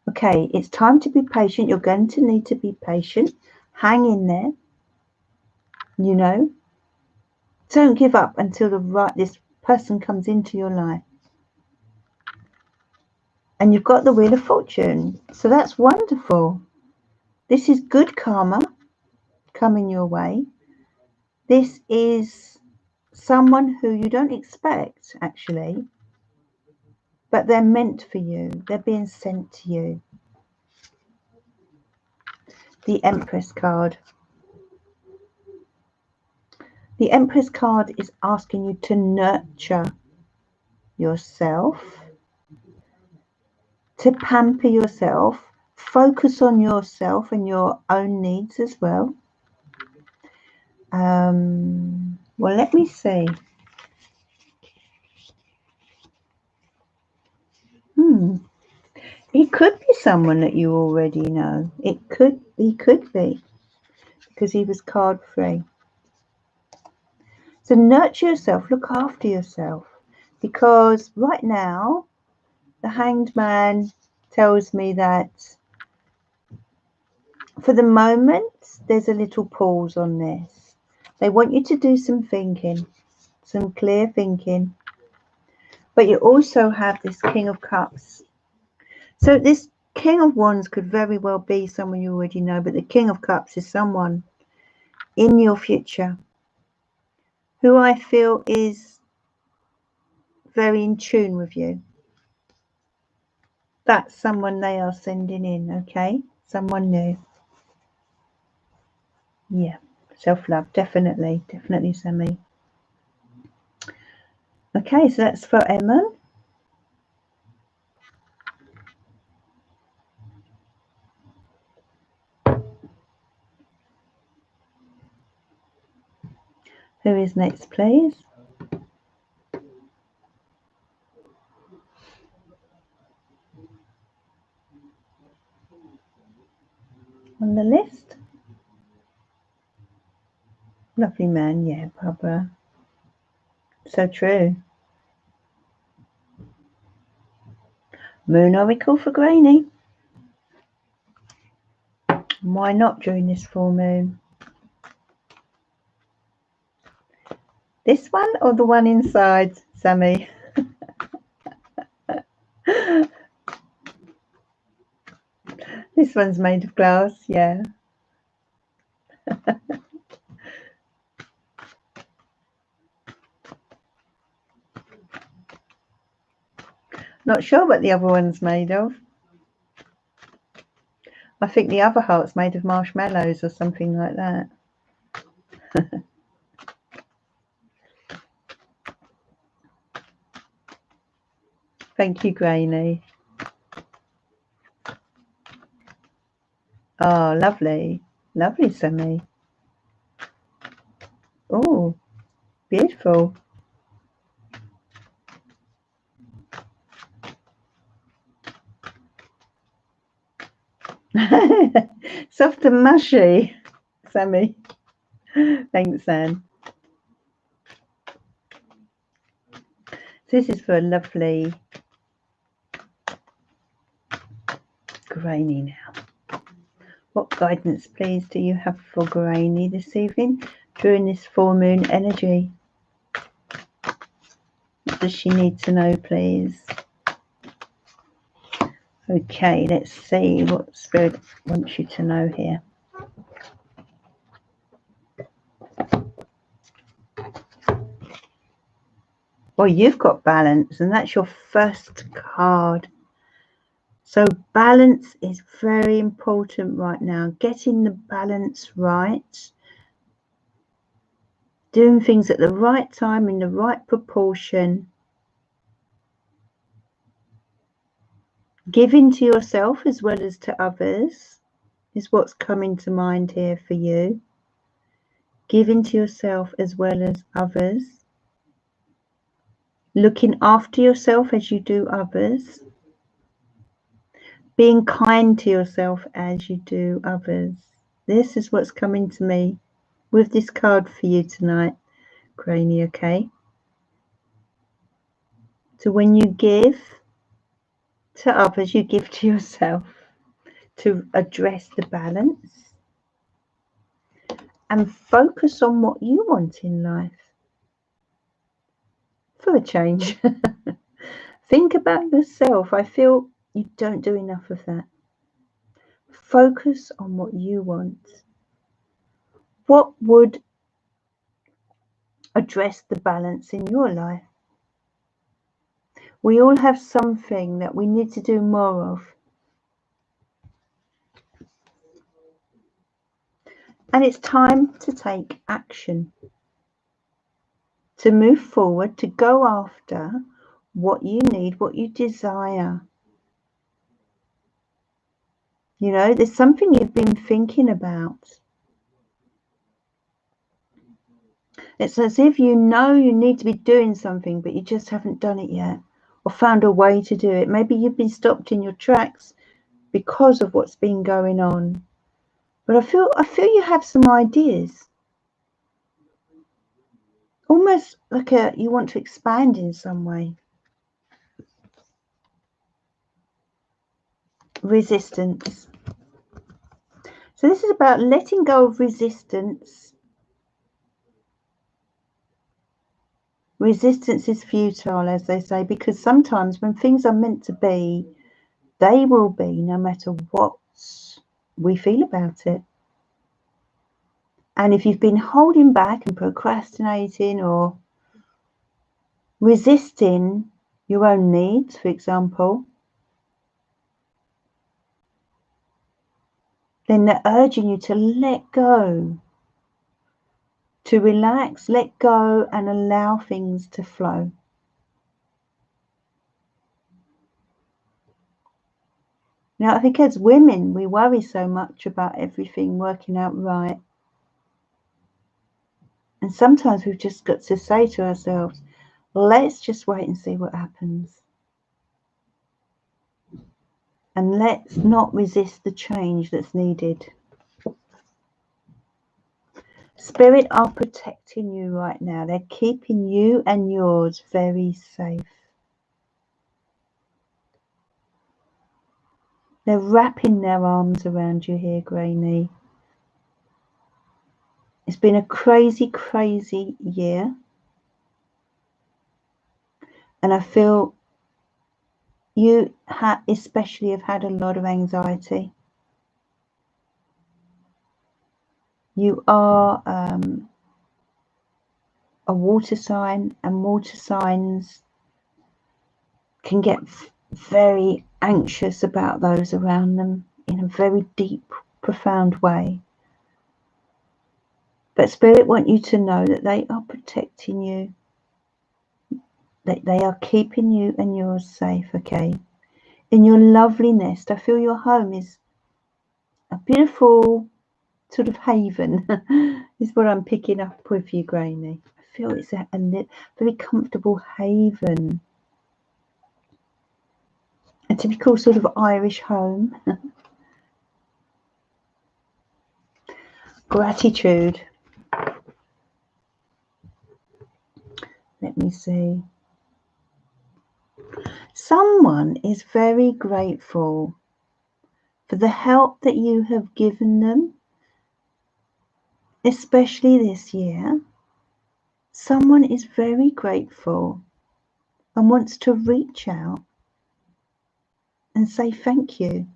A: Okay, it's time to be patient. You're going to need to be patient. Hang in there. You know, don't give up until this person comes into your life. And you've got the Wheel of Fortune. So that's wonderful. This is good karma coming your way. This is someone who you don't expect, actually, but they're meant for you. They're being sent to you. The Empress card. The Empress card is asking you to nurture yourself, to pamper yourself, focus on yourself and your own needs as well. Well, let me see. He could be someone that you already know. He could be, because he was card 3. So nurture yourself, look after yourself, because right now the Hanged Man tells me that for the moment there's a little pause on this. They want you to do some thinking, some clear thinking. But you also have this King of Cups. So this King of Wands could very well be someone you already know, but the King of Cups is someone in your future who I feel is very in tune with you. That's someone they are sending in, okay? Someone new. Yeah, self-love, definitely, Sammy. Okay, so that's for Emma. Who is next, please? On the list? Lovely man, yeah, Barbara. So true. Moon Oracle for Granny. Why not during this full moon? This one or the one inside, Sammy? This one's made of glass, yeah. Not sure what the other one's made of. I think the other heart's made of marshmallows or something like that. Thank you, Granny. Oh, lovely. Lovely, Sammy. Oh, beautiful. Soft and mushy, Sammy. Thanks, Anne. This is for a lovely Granny now. What guidance, please, do you have for Granny this evening during this full moon energy? What does she need to know, please? Okay, let's see what Spirit wants you to know here. Well, you've got balance, and that's your first card. So balance is very important right now. Getting the balance right. Doing things at the right time in the right proportion. Giving to yourself as well as to others. is what's coming to mind here for you. Giving to yourself as well as others. Looking after yourself as you do others. Being kind to yourself as you do others. This is what's coming to me with this card for you tonight, Granny, okay? So when you give to others, you give to yourself to address the balance and focus on what you want in life. For a change. Think about yourself. I feel you don't do enough of that. Focus on what you want. What would address the balance in your life? We all have something that we need to do more of. And it's time to take action. To move forward, to go after what you need, what you desire. You know, there's something you've been thinking about. It's as if you know you need to be doing something, but you just haven't done it yet or found a way to do it. Maybe you've been stopped in your tracks because of what's been going on. But I feel you have some ideas. Almost like you want to expand in some way. Resistance. So this is about letting go of resistance. Resistance is futile, as they say, because sometimes when things are meant to be, they will be, no matter what we feel about it. And if you've been holding back and procrastinating or resisting your own needs, for example, then they're urging you to let go, to relax, let go, and allow things to flow. Now, I think as women, we worry so much about everything working out right. And sometimes we've just got to say to ourselves, let's just wait and see what happens. And let's not resist the change that's needed. Spirit are protecting you right now. They're keeping you and yours very safe. They're wrapping their arms around you here, Granny. It's been a crazy, crazy year. And I feel you especially have had a lot of anxiety. You are a water sign, and water signs can get very anxious about those around them in a very deep, profound way. But Spirit want you to know that they are protecting you, that they are keeping you and yours safe, okay? In your lovely nest, I feel your home is a beautiful sort of haven, is what I'm picking up with you, Granny. I feel it's a very comfortable haven. A typical sort of Irish home. Gratitude. Let me see. Someone is very grateful for the help that you have given them, especially this year. Someone is very grateful and wants to reach out and say thank you.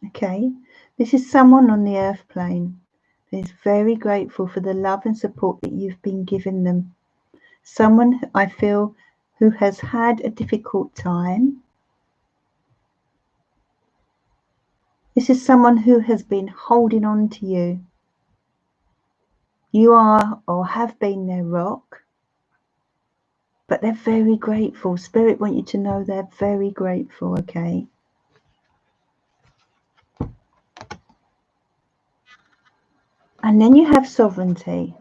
A: Okay, this is someone on the earth plane that is very grateful for the love and support that you've been giving them. Someone, I feel, who has had a difficult time. This is someone who has been holding on to you. You are or have been their rock, but they're very grateful. Spirit want you to know they're very grateful, okay? And then you have sovereignty.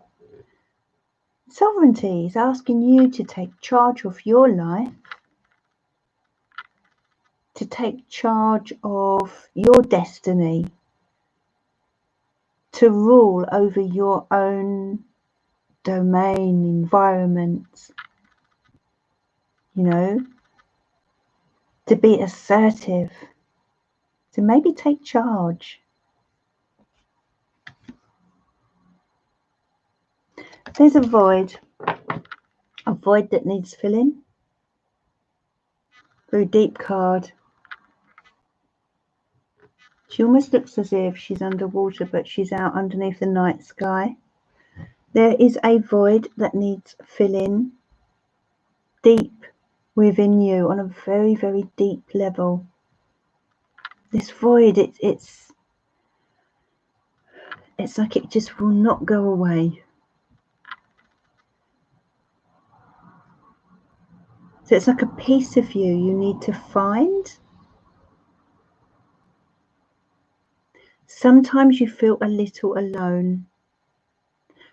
A: Sovereignty is asking you to take charge of your life, to take charge of your destiny, to rule over your own domain, environment, you know, to be assertive, to maybe take charge. There's a void that needs filling. Very deep card. She almost looks as if she's underwater, but she's out underneath the night sky. There is a void that needs filling deep within you on a very, very deep level. This void, it's like it just will not go away. So it's like a piece of you need to find. Sometimes you feel a little alone,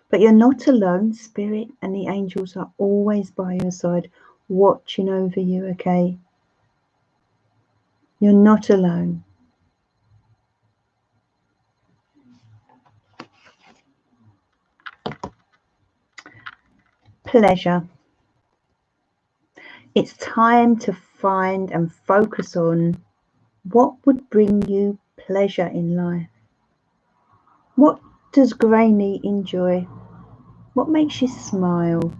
A: but you're not alone. Spirit and the angels are always by your side, watching over you, okay? You're not alone. Pleasure. It's time to find and focus on what would bring you pleasure in life. What does Granny enjoy? What makes you smile?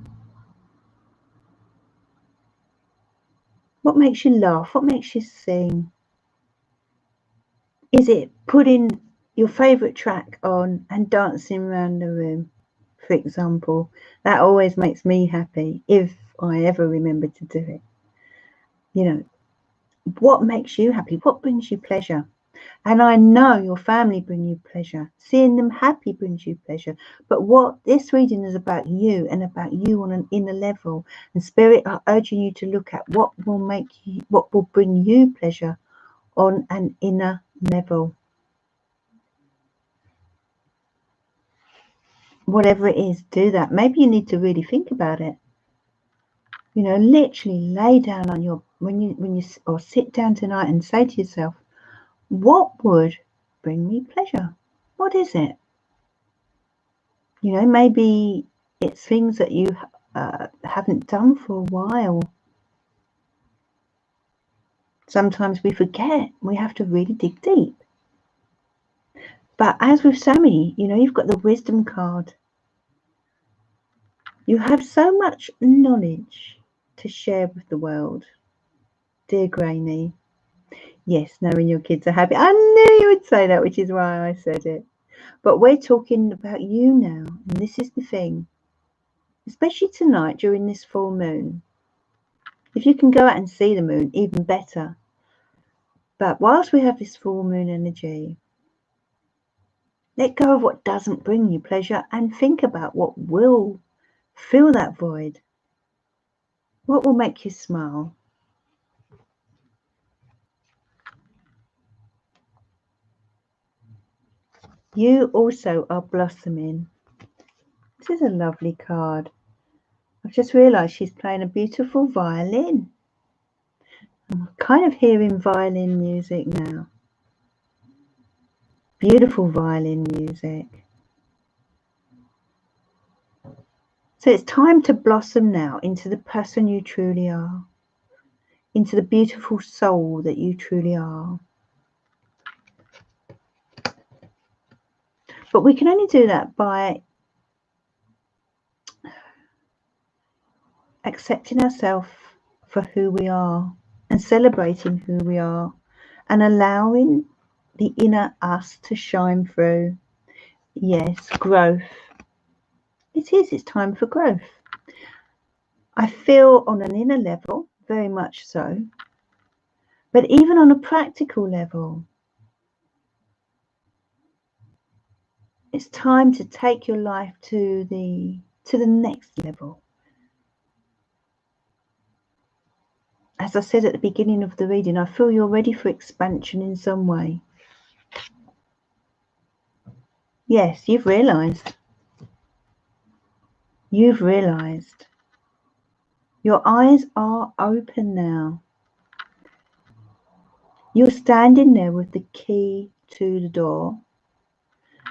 A: What makes you laugh? What makes you sing? Is it putting your favourite track on and dancing around the room, for example? That always makes me happy if I ever remember to do it. You know, what makes you happy? What brings you pleasure? And I know your family bring you pleasure. Seeing them happy brings you pleasure. But what this reading is about you and about you on an inner level. And Spirit are urging you to look at what will bring you pleasure on an inner level. Whatever it is, do that. Maybe you need to really think about it. You know, literally lay down on your or sit down tonight and say to yourself, what would bring me pleasure? What is it? You know, maybe it's things that you haven't done for a while. Sometimes we forget. We have to really dig deep. But as with Sammy, you know, you've got the wisdom card. You have so much knowledge to share with the world. Dear Granny. Yes, knowing your kids are happy. I knew you would say that, which is why I said it. But we're talking about you now. And this is the thing. Especially tonight during this full moon. If you can go out and see the moon, even better. But whilst we have this full moon energy, let go of what doesn't bring you pleasure and think about what will fill that void. What will make you smile? You also are blossoming. This is a lovely card. I've just realised she's playing a beautiful violin. I'm kind of hearing violin music now. Beautiful violin music. So it's time to blossom now into the person you truly are, into the beautiful soul that you truly are. But we can only do that by accepting ourselves for who we are and celebrating who we are and allowing the inner us to shine through. Yes, growth. It's time for growth. I feel on an inner level, very much so, but even on a practical level, it's time to take your life to the next level. As I said at the beginning of the reading, I feel you're ready for expansion in some way. Yes, you've realised. You've realised. Your eyes are open now. You're standing there with the key to the door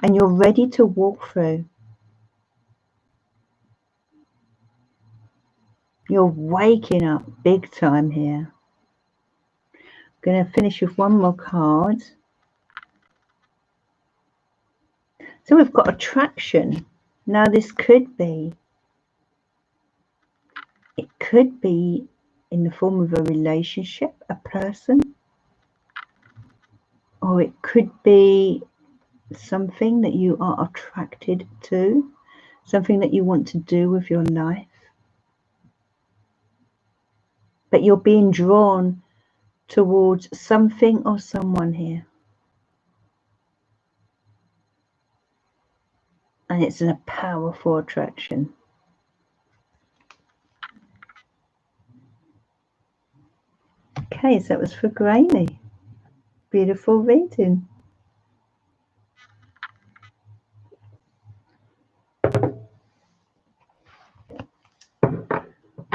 A: and you're ready to walk through. You're waking up big time here. I'm going to finish with one more card. So we've got attraction. Now this could be, it could be in the form of a relationship, a person, or it could be something that you are attracted to, something that you want to do with your life. But you're being drawn towards something or someone here. And it's a powerful attraction. Okay, so that was for Grainy. Beautiful reading.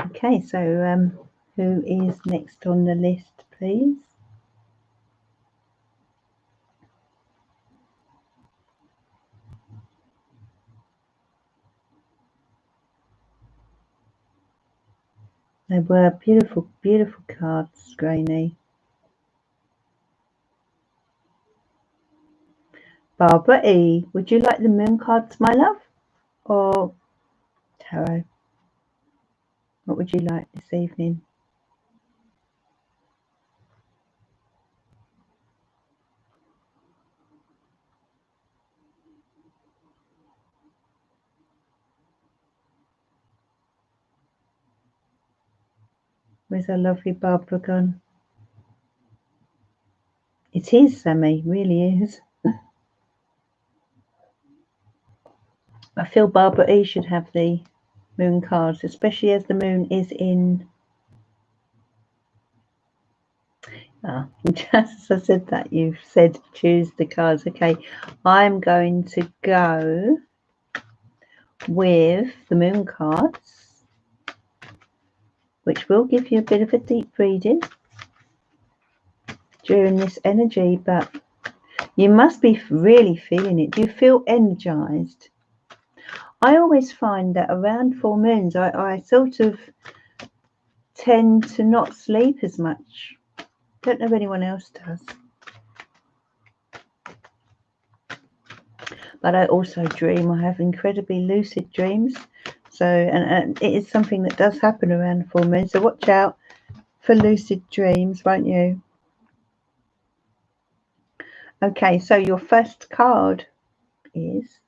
A: Okay, so who is next on the list, please? They were beautiful, beautiful cards, Grainy. Barbara E., would you like the moon cards, my love, or tarot? What would you like this evening? Where's our lovely Barbara gone? It is, Sammy, really is. I feel Barbara E. should have the moon cards, especially as the moon is in... just as I said that, you've said choose the cards. Okay, I'm going to go with the moon cards, which will give you a bit of a deep reading during this energy, but you must be really feeling it. Do you feel energized? I always find that around full moons, I sort of tend to not sleep as much. Don't know if anyone else does. But I also dream. I have incredibly lucid dreams. So, and it is something that does happen around full moon. So watch out for lucid dreams, won't you? Okay, so your first card is,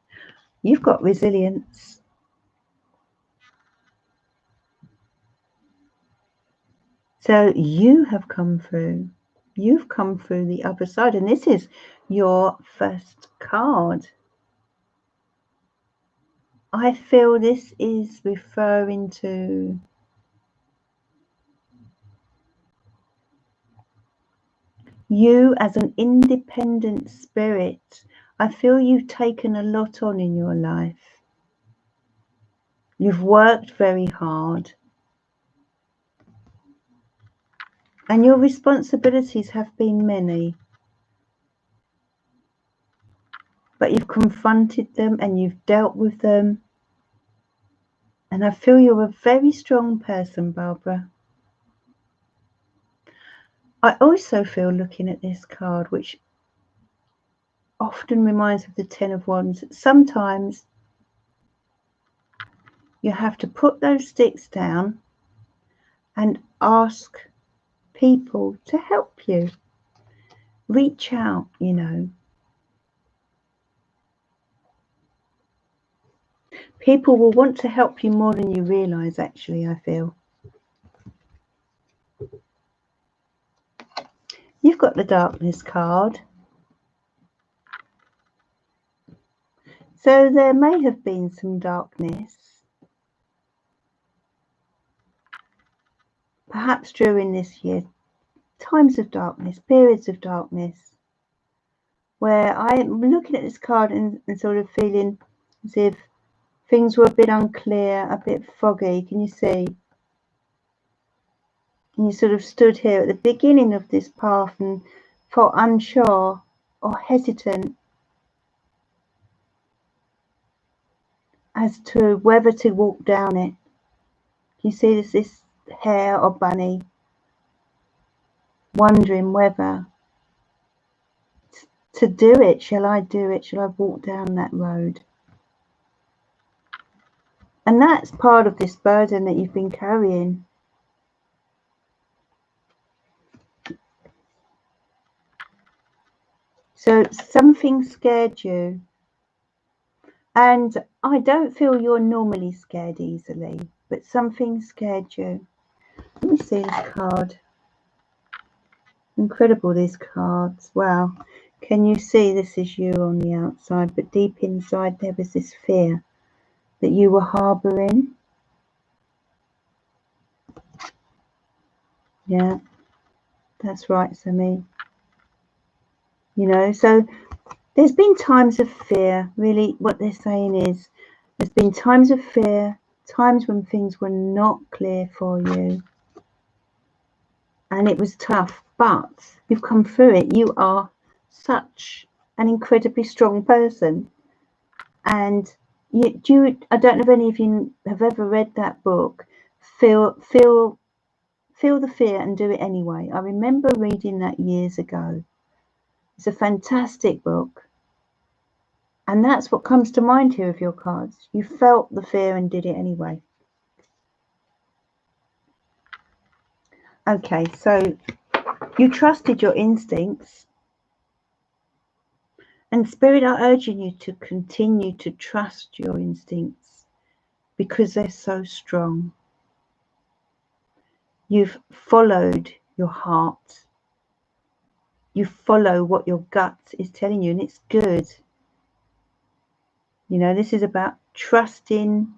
A: you've got resilience. So you have come through. You've come through the other side. And this is your first card. I feel this is referring to you as an independent spirit. I feel you've taken a lot on in your life. You've worked very hard. And your responsibilities have been many. But you've confronted them and you've dealt with them. And I feel you're a very strong person, Barbara. I also feel, looking at this card, which often reminds me of the Ten of Wands, sometimes you have to put those sticks down and ask people to help you. Reach out, you know. People will want to help you more than you realise, actually, I feel. You've got the darkness card. So there may have been some darkness, perhaps during this year, times of darkness, periods of darkness. where I'm looking at this card and sort of feeling as if things were a bit unclear, a bit foggy. Can you see? And you sort of stood here at the beginning of this path and felt unsure or hesitant as to whether to walk down it. You see there's this hare or bunny wondering whether to do it. Shall I do it? Shall I walk down that road? And that's part of this burden that you've been carrying. So something scared you. And I don't feel you're normally scared easily, but something scared you. Let me see this card. Incredible, these cards. Wow. Can you see this is you on the outside, but deep inside there was this fear that you were harboring. Yeah, that's right, Sammy. You know, so there's been times of fear. Really, what they're saying is there's been times of fear, times when things were not clear for you. And it was tough, but you've come through it. You are such an incredibly strong person. And I don't know if any of you have ever read that book, Feel the Fear and Do It Anyway. I remember reading that years ago. It's a fantastic book. And that's what comes to mind here with your cards. You felt the fear and did it anyway. Okay, so you trusted your instincts. And Spirit are urging you to continue to trust your instincts because they're so strong. You've followed your heart. You follow what your gut is telling you, and it's good. You know, this is about trusting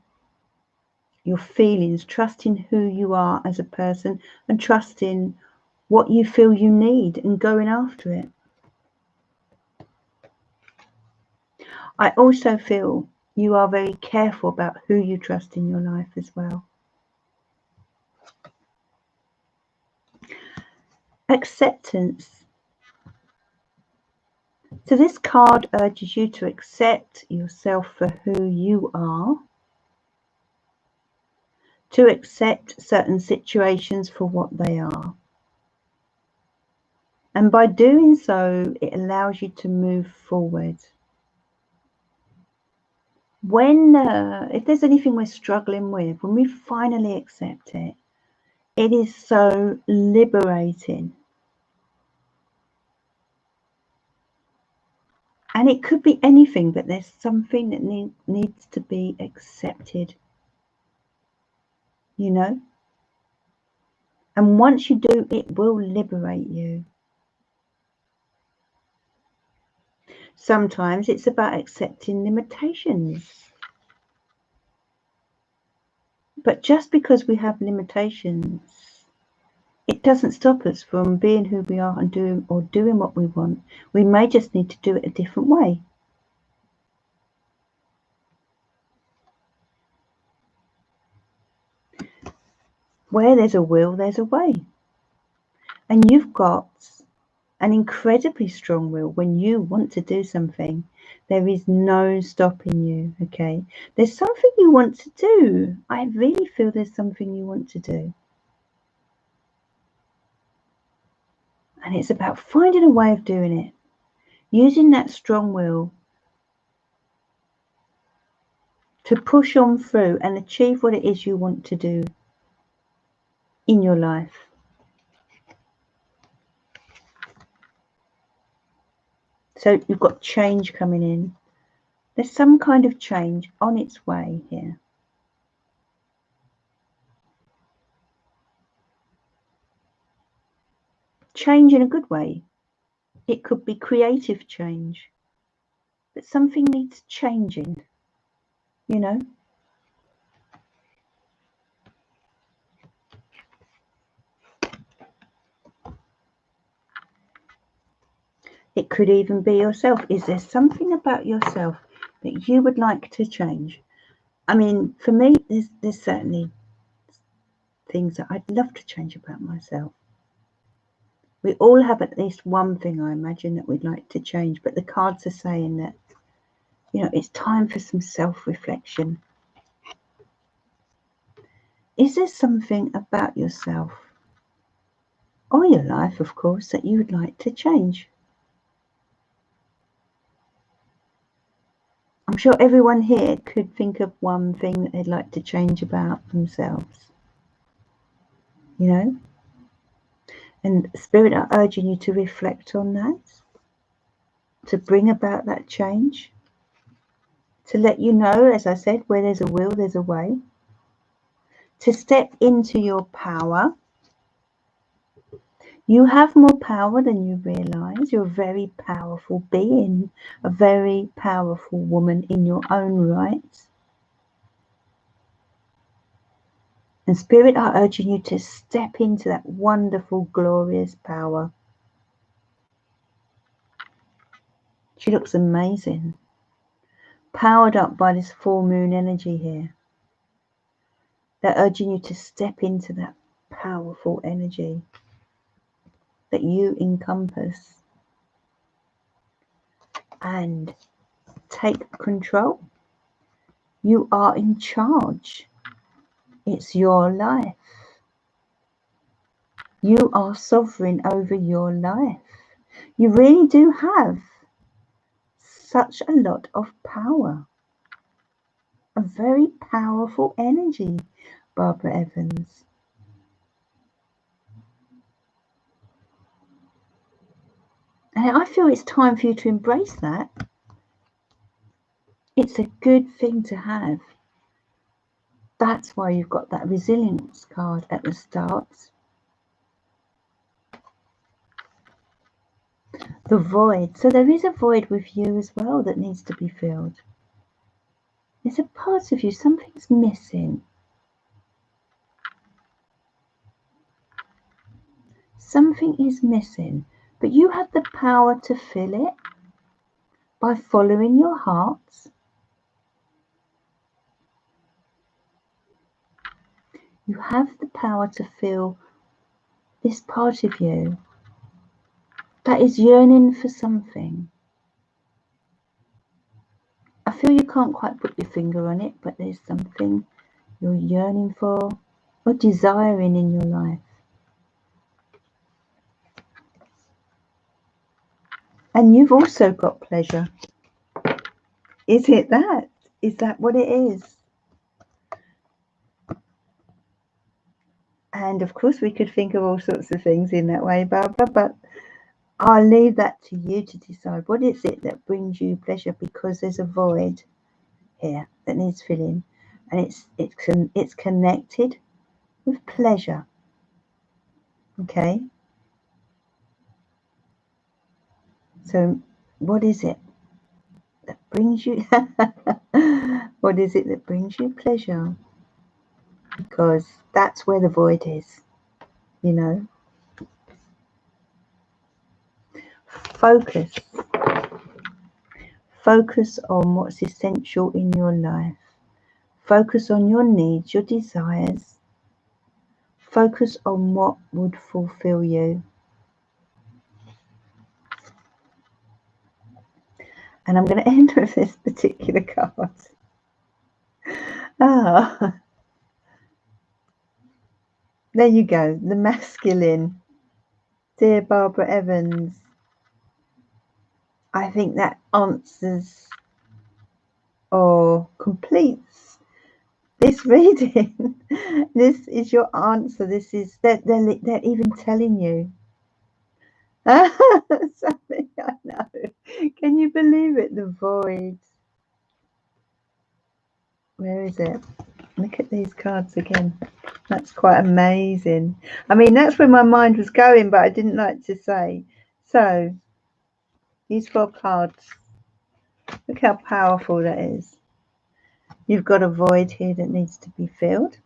A: your feelings, trusting who you are as a person, and trusting what you feel you need and going after it. I also feel you are very careful about who you trust in your life as well. Acceptance. So this card urges you to accept yourself for who you are, to accept certain situations for what they are. And by doing so, it allows you to move forward. If there's anything we're struggling with, when we finally accept it, it is so liberating. And it could be anything, but there's something that needs to be accepted, you know? And once you do, it will liberate you. Sometimes it's about accepting limitations. But just because we have limitations, it doesn't stop us from being who we are and doing what we want. We may just need to do it a different way. Where there's a will, there's a way. And you've got an incredibly strong will. When you want to do something, there is no stopping you, okay? There's something you want to do. I really feel there's something you want to do. And it's about finding a way of doing it, using that strong will to push on through and achieve what it is you want to do in your life. So you've got change coming in. There's some kind of change on its way here. Change in a good way. It could be creative change, but something needs changing, you know. It could even be yourself. Is there something about yourself that you would like to change? I mean, for me, there's certainly things that I'd love to change about myself. We all have at least one thing, I imagine, that we'd like to change, but the cards are saying that, you know, it's time for some self-reflection. Is there something about yourself, or your life, of course, that you would like to change? I'm sure everyone here could think of one thing that they'd like to change about themselves. You know? And Spirit are urging you to reflect on that, to bring about that change, to let you know, as I said, where there's a will, there's a way, to step into your power. You have more power than you realize. You're a very powerful being, a very powerful woman in your own right. And Spirit are urging you to step into that wonderful, glorious power. She looks amazing. Powered up by this full moon energy here. They're urging you to step into that powerful energy that you encompass and take control. You are in charge. It's your life. You are sovereign over your life. You really do have such a lot of power. A very powerful energy, Barbara Evans. And I feel it's time for you to embrace that. It's a good thing to have. That's why you've got that resilience card at the start. The void. So there is a void with you as well that needs to be filled. There's a part of you, something's missing. Something is missing, but you have the power to fill it by following your heart. You have the power to fill this part of you that is yearning for something. I feel you can't quite put your finger on it, but there's something you're yearning for or desiring in your life. And you've also got pleasure. Is it that? Is that what it is? And of course we could think of all sorts of things in that way, Barbara, but I'll leave that to you to decide. What is it that brings you pleasure? Because there's a void here that needs filling, and it's connected with pleasure. Okay? So what is it that brings you what is it that brings you pleasure? Because that's where the void is, you know. Focus on what's essential in your life. Focus on your needs, your desires. Focus on what would fulfill you. And I'm going to end with this particular card. There you go, the masculine. Dear Barbara Evans, I think that answers or completes this reading. This is your answer. This is they're even telling you. Something I know. Can you believe it? The void. Where is it? Look at these cards again. That's quite amazing. I mean, that's where my mind was going, but I didn't like to say. So, these 4 cards. Look how powerful that is. You've got a void here that needs to be filled.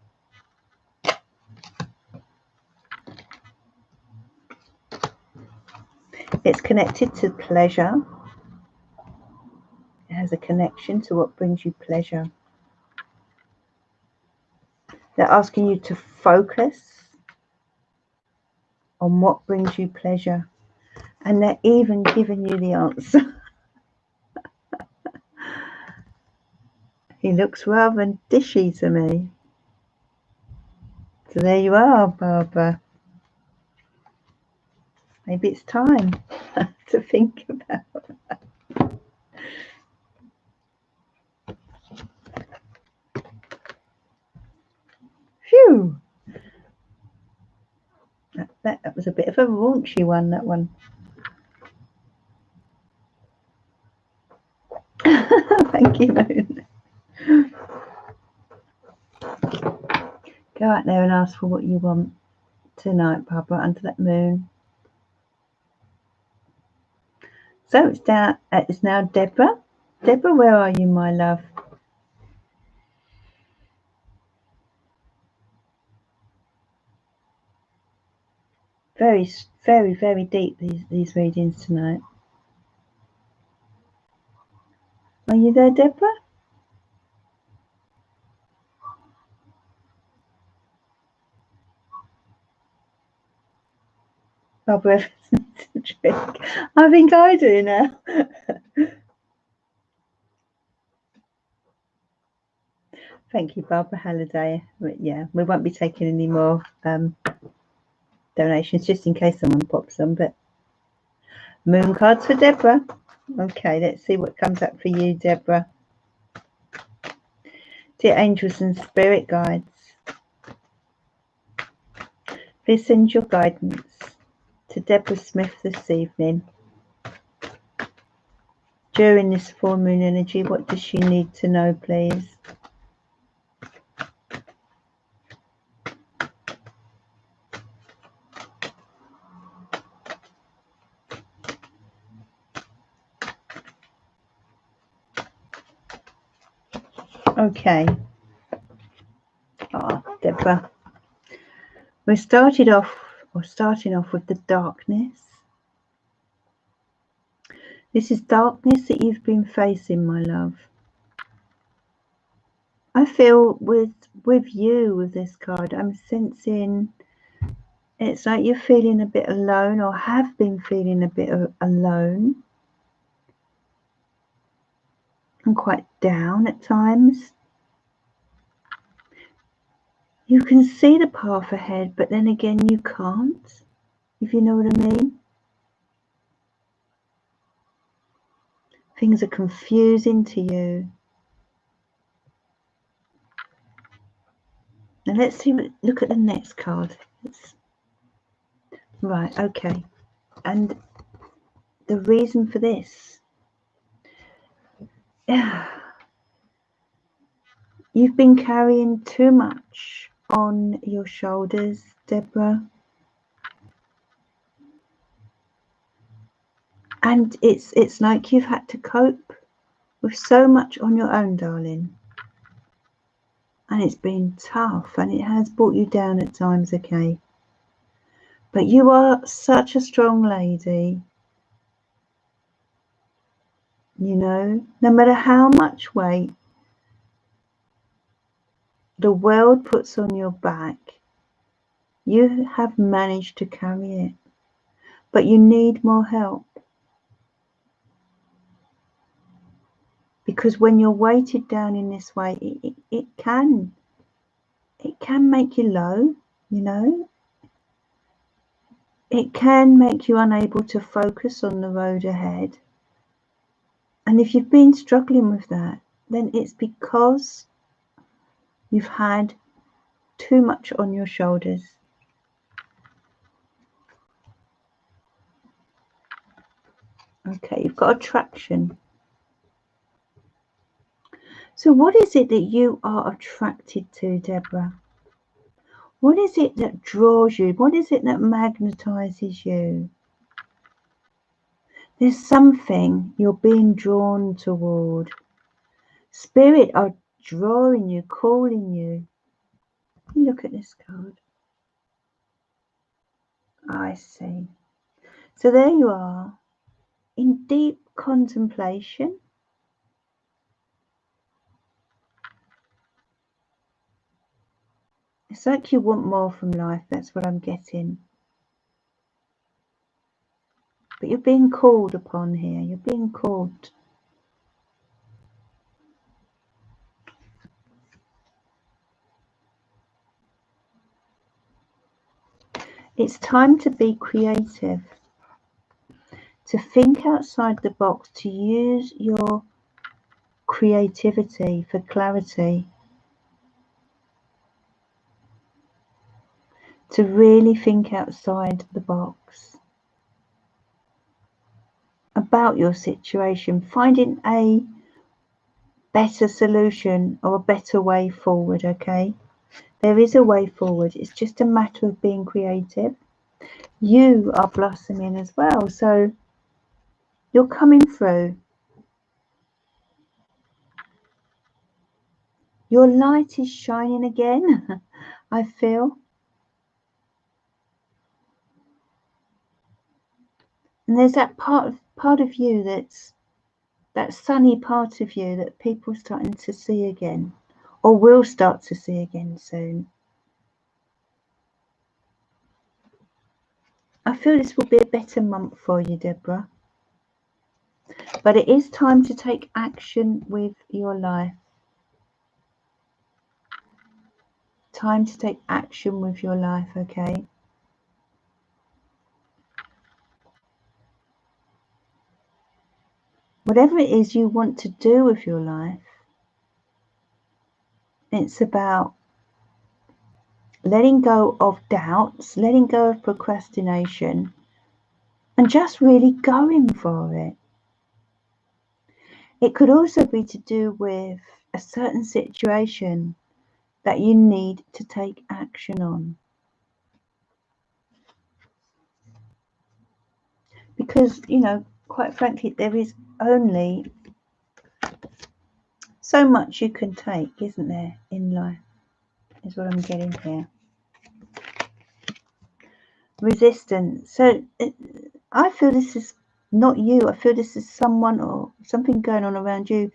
A: It's connected to pleasure. It has a connection to what brings you pleasure. They're asking you to focus on what brings you pleasure. And they're even giving you the answer. He looks rather dishy to me. So there you are, Barbara. Maybe it's time to think about. Phew. That was a bit of a raunchy one, that one. Thank you, Moon. Go out there and ask for what you want tonight, Barbara, under that moon. So it's now Deborah. Deborah, where are you, my love? Very, very, very deep, these readings tonight. Are you there, Deborah? Barbara, I think I do now. Thank you, Barbara Halliday. Yeah, we won't be taking any more donations, just in case someone pops them. But moon cards for Deborah. Okay, let's see what comes up for you, Deborah. Dear angels and spirit guides, please send your guidance to Deborah Smith this evening. During this full moon energy, what does she need to know, please? Okay. Deborah. We're starting off with the darkness. This is darkness that you've been facing, my love. I feel with you with this card, I'm sensing it's like you're feeling a bit alone, or have been feeling a bit alone and quite down at times. You can see the path ahead, but then again you can't, if you know what I mean. Things are confusing to you. Now let's see. Look at the next card. Right, okay. And the reason for this, you've been carrying too much on your shoulders, Deborah. And it's like you've had to cope with so much on your own, darling. And it's been tough, and it has brought you down at times, okay? But you are such a strong lady. You know, no matter how much weight the world puts on your back, you have managed to carry it. But you need more help. Because when you're weighted down in this way, it can make you low, you know. It can make you unable to focus on the road ahead. And if you've been struggling with that, then it's because you've had too much on your shoulders. Okay, you've got attraction. So what is it that you are attracted to, Deborah? What is it that draws you? What is it that magnetizes you? There's something you're being drawn toward. Spirit are drawing you, calling you. Look at this card. I see. So there you are, in deep contemplation. It's like you want more from life, that's what I'm getting. But you're being called upon here, you're being called. It's time to be creative, to think outside the box, to use your creativity for clarity, to really think outside the box about your situation, finding a better solution or a better way forward, okay? There is a way forward. It's just a matter of being creative. You are blossoming as well, so you're coming through. Your light is shining again, I feel. And there's that part of you that's that sunny part of you that people are starting to see again, or will start to see again soon. I feel this will be a better month for you, Deborah. But it is time to take action with your life. Time to take action with your life, okay? Whatever it is you want to do with your life, it's about letting go of doubts, letting go of procrastination, and just really going for it. It could also be to do with a certain situation that you need to take action on. Because, you know, quite frankly, there is only so much you can take, isn't there, in life, is what I'm getting here. Resistance. So I feel this is not you. I feel this is someone or something going on around you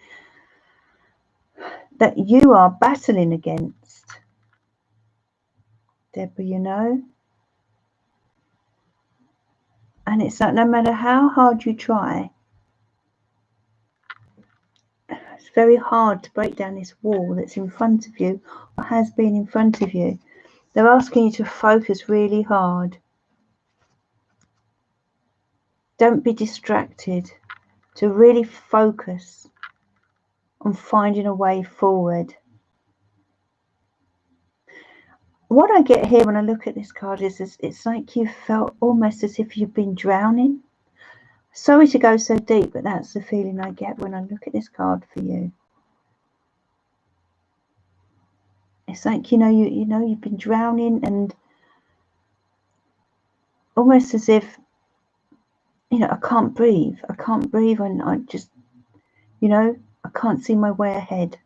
A: that you are battling against, Deborah, you know. And it's like no matter how hard you try, it's very hard to break down this wall that's in front of you or has been in front of you. They're asking you to focus really hard. Don't be distracted, to really focus on finding a way forward. What I get here when I look at this card is it's like you felt almost as if you've been drowning. Sorry to go so deep, but that's the feeling I get when I look at this card for you. It's like, you know, you've been drowning, and almost as if, you know, I can't breathe, and I just, you know, I can't see my way ahead,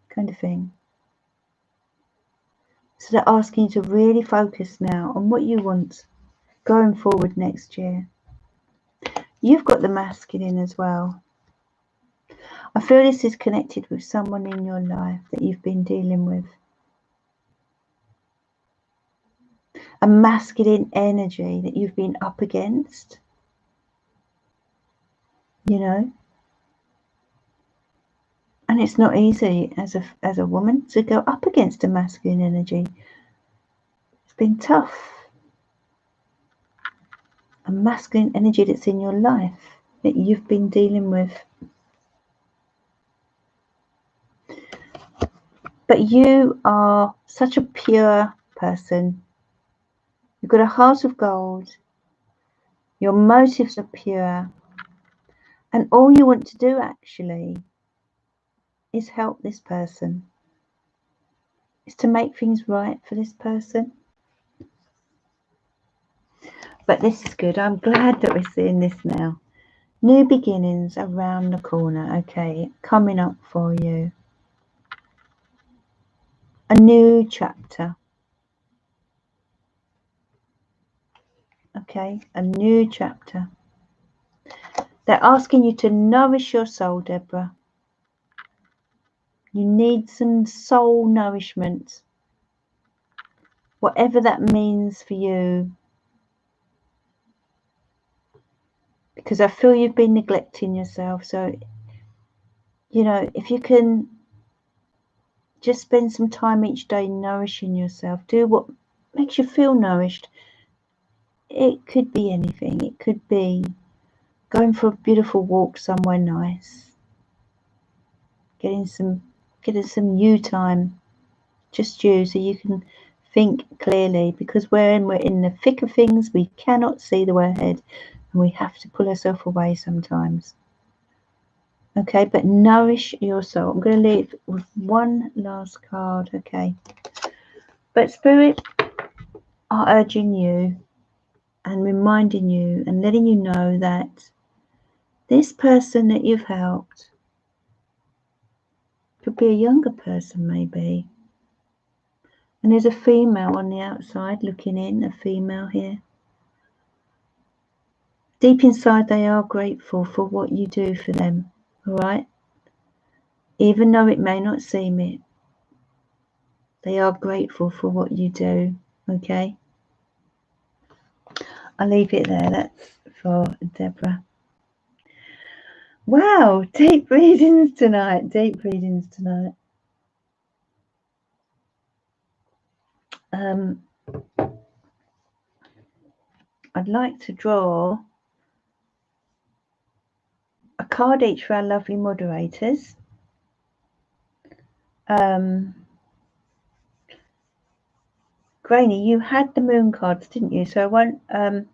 A: kind of thing. So they're asking you to really focus now on what you want going forward next year. You've got the masculine as well. I feel this is connected with someone in your life that you've been dealing with. A masculine energy that you've been up against, you know. And it's not easy as a woman to go up against a masculine energy. It's been tough. A masculine energy that's in your life that you've been dealing with. But you are such a pure person. You've got a heart of gold. Your motives are pure. And all you want to do actually is help this person. Is to make things right for this person. But this is good. I'm glad that we're seeing this now. New beginnings around the corner. Okay, coming up for you. A new chapter. Okay, a new chapter. They're asking you to nourish your soul, Deborah. You need some soul nourishment, whatever that means for you. Because I feel you've been neglecting yourself. So, you know, if you can just spend some time each day nourishing yourself, do what makes you feel nourished. It could be anything. It could be going for a beautiful walk somewhere nice, getting some you time, just you, so you can think clearly, because when we're in the thick of things, we cannot see the way ahead, and we have to pull ourselves away sometimes. Okay, but nourish your soul. I'm going to leave with one last card. Okay, but Spirit are urging you and reminding you and letting you know that this person that you've helped could be a younger person, maybe. And there's a female on the outside looking in, a female here. Deep inside, they are grateful for what you do for them, all right? Even though it may not seem it, they are grateful for what you do, okay? I'll leave it there. That's for Deborah. Wow, deep readings tonight. Deep readings tonight. I'd like to draw a card each for our lovely moderators. Granny, you had the moon cards, didn't you? So I won't. I'm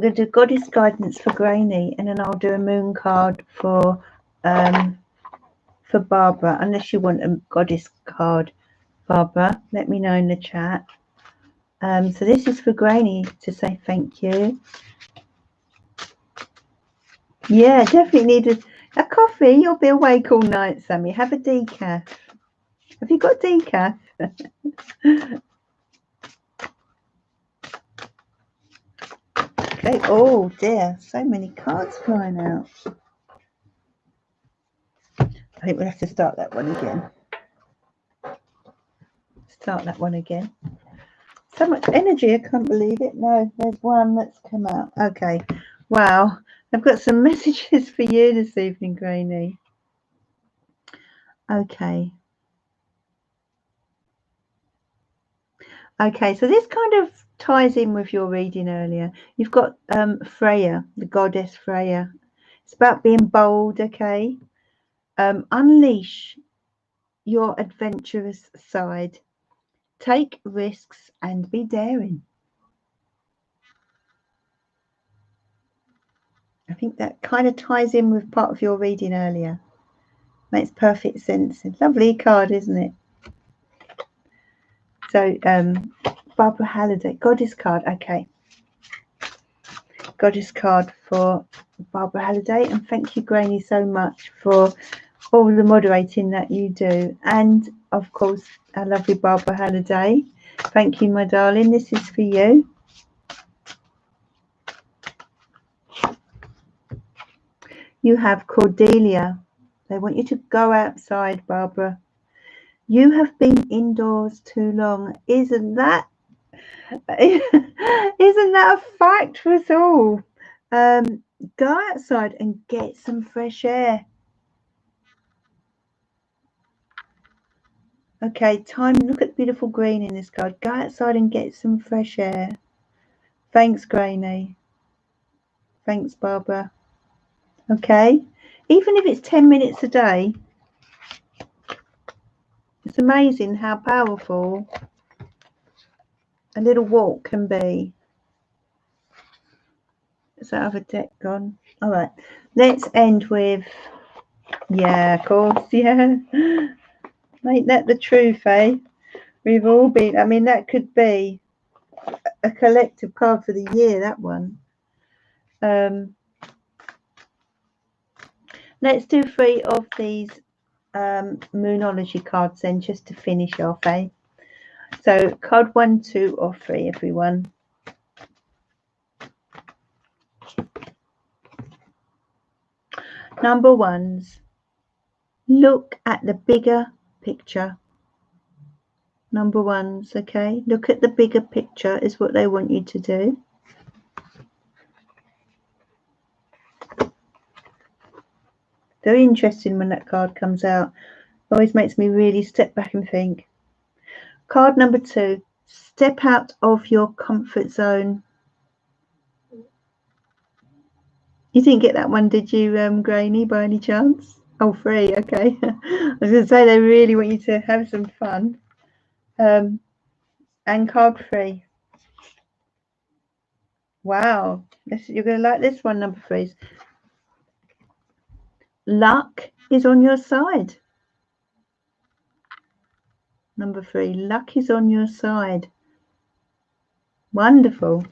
A: going to do Goddess Guidance for Granny, and then I'll do a moon card for Barbara. Unless you want a Goddess card, Barbara, let me know in the chat. So this is for Granny to say thank you. Yeah, definitely need a coffee. You'll be awake all night, Sammy. Have a decaf. Have you got decaf? Okay. Oh dear, so many cards flying out. I think we'll have to start that one again. Start that one again. So much energy, I can't believe it. No, there's one that's come out. Okay. Wow. I've got some messages for you this evening, Granny. Okay. Okay, so this kind of ties in with your reading earlier. You've got Freya, the goddess Freya. It's about being bold, okay? Unleash your adventurous side. Take risks and be daring. I think that kind of ties in with part of your reading earlier. Makes perfect sense. Lovely card, isn't it? So, Barbara Halliday, Goddess card. Okay. Goddess card for Barbara Halliday. And thank you, Granny, so much for all the moderating that you do. And, of course, our lovely Barbara Halliday. Thank you, my darling. This is for you. You have Cordelia. They want you to go outside, Barbara. You have been indoors too long. Isn't that a fact for us all? Go outside and get some fresh air. Okay, time. Look at the beautiful green in this card. Go outside and get some fresh air. Thanks, Granny. Thanks, Barbara. Okay, even if it's 10 minutes a day, it's amazing how powerful a little walk can be. Is that other deck gone? All right, let's end with, yeah, of course, yeah. Ain't that the truth, eh? We've all been, I mean, that could be a collective card for the year, that one. Let's do 3 of these Moonology cards then, just to finish off, eh? So card 1, 2, or 3, everyone. Number ones, look at the bigger picture. Number ones, okay? Look at the bigger picture is what they want you to do. Very interesting when that card comes out. Always makes me really step back and think. Card number 2, step out of your comfort zone. You didn't get that one, did you, Granny, by any chance? Oh, 3, okay. I was going to say they really want you to have some fun. And card 3. Wow, you're going to like this one, number 3. Luck is on your side. Number 3, luck is on your side. Wonderful.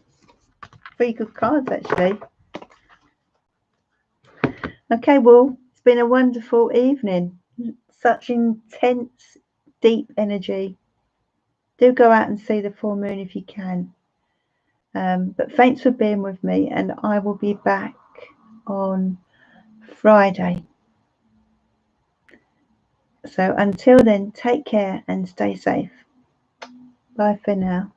A: 3 good cards, actually. Okay, well, it's been a wonderful evening. Such intense, deep energy. Do go out and see the full moon if you can. But thanks for being with me, and I will be back on Friday. So until then, take care and stay safe. Bye for now.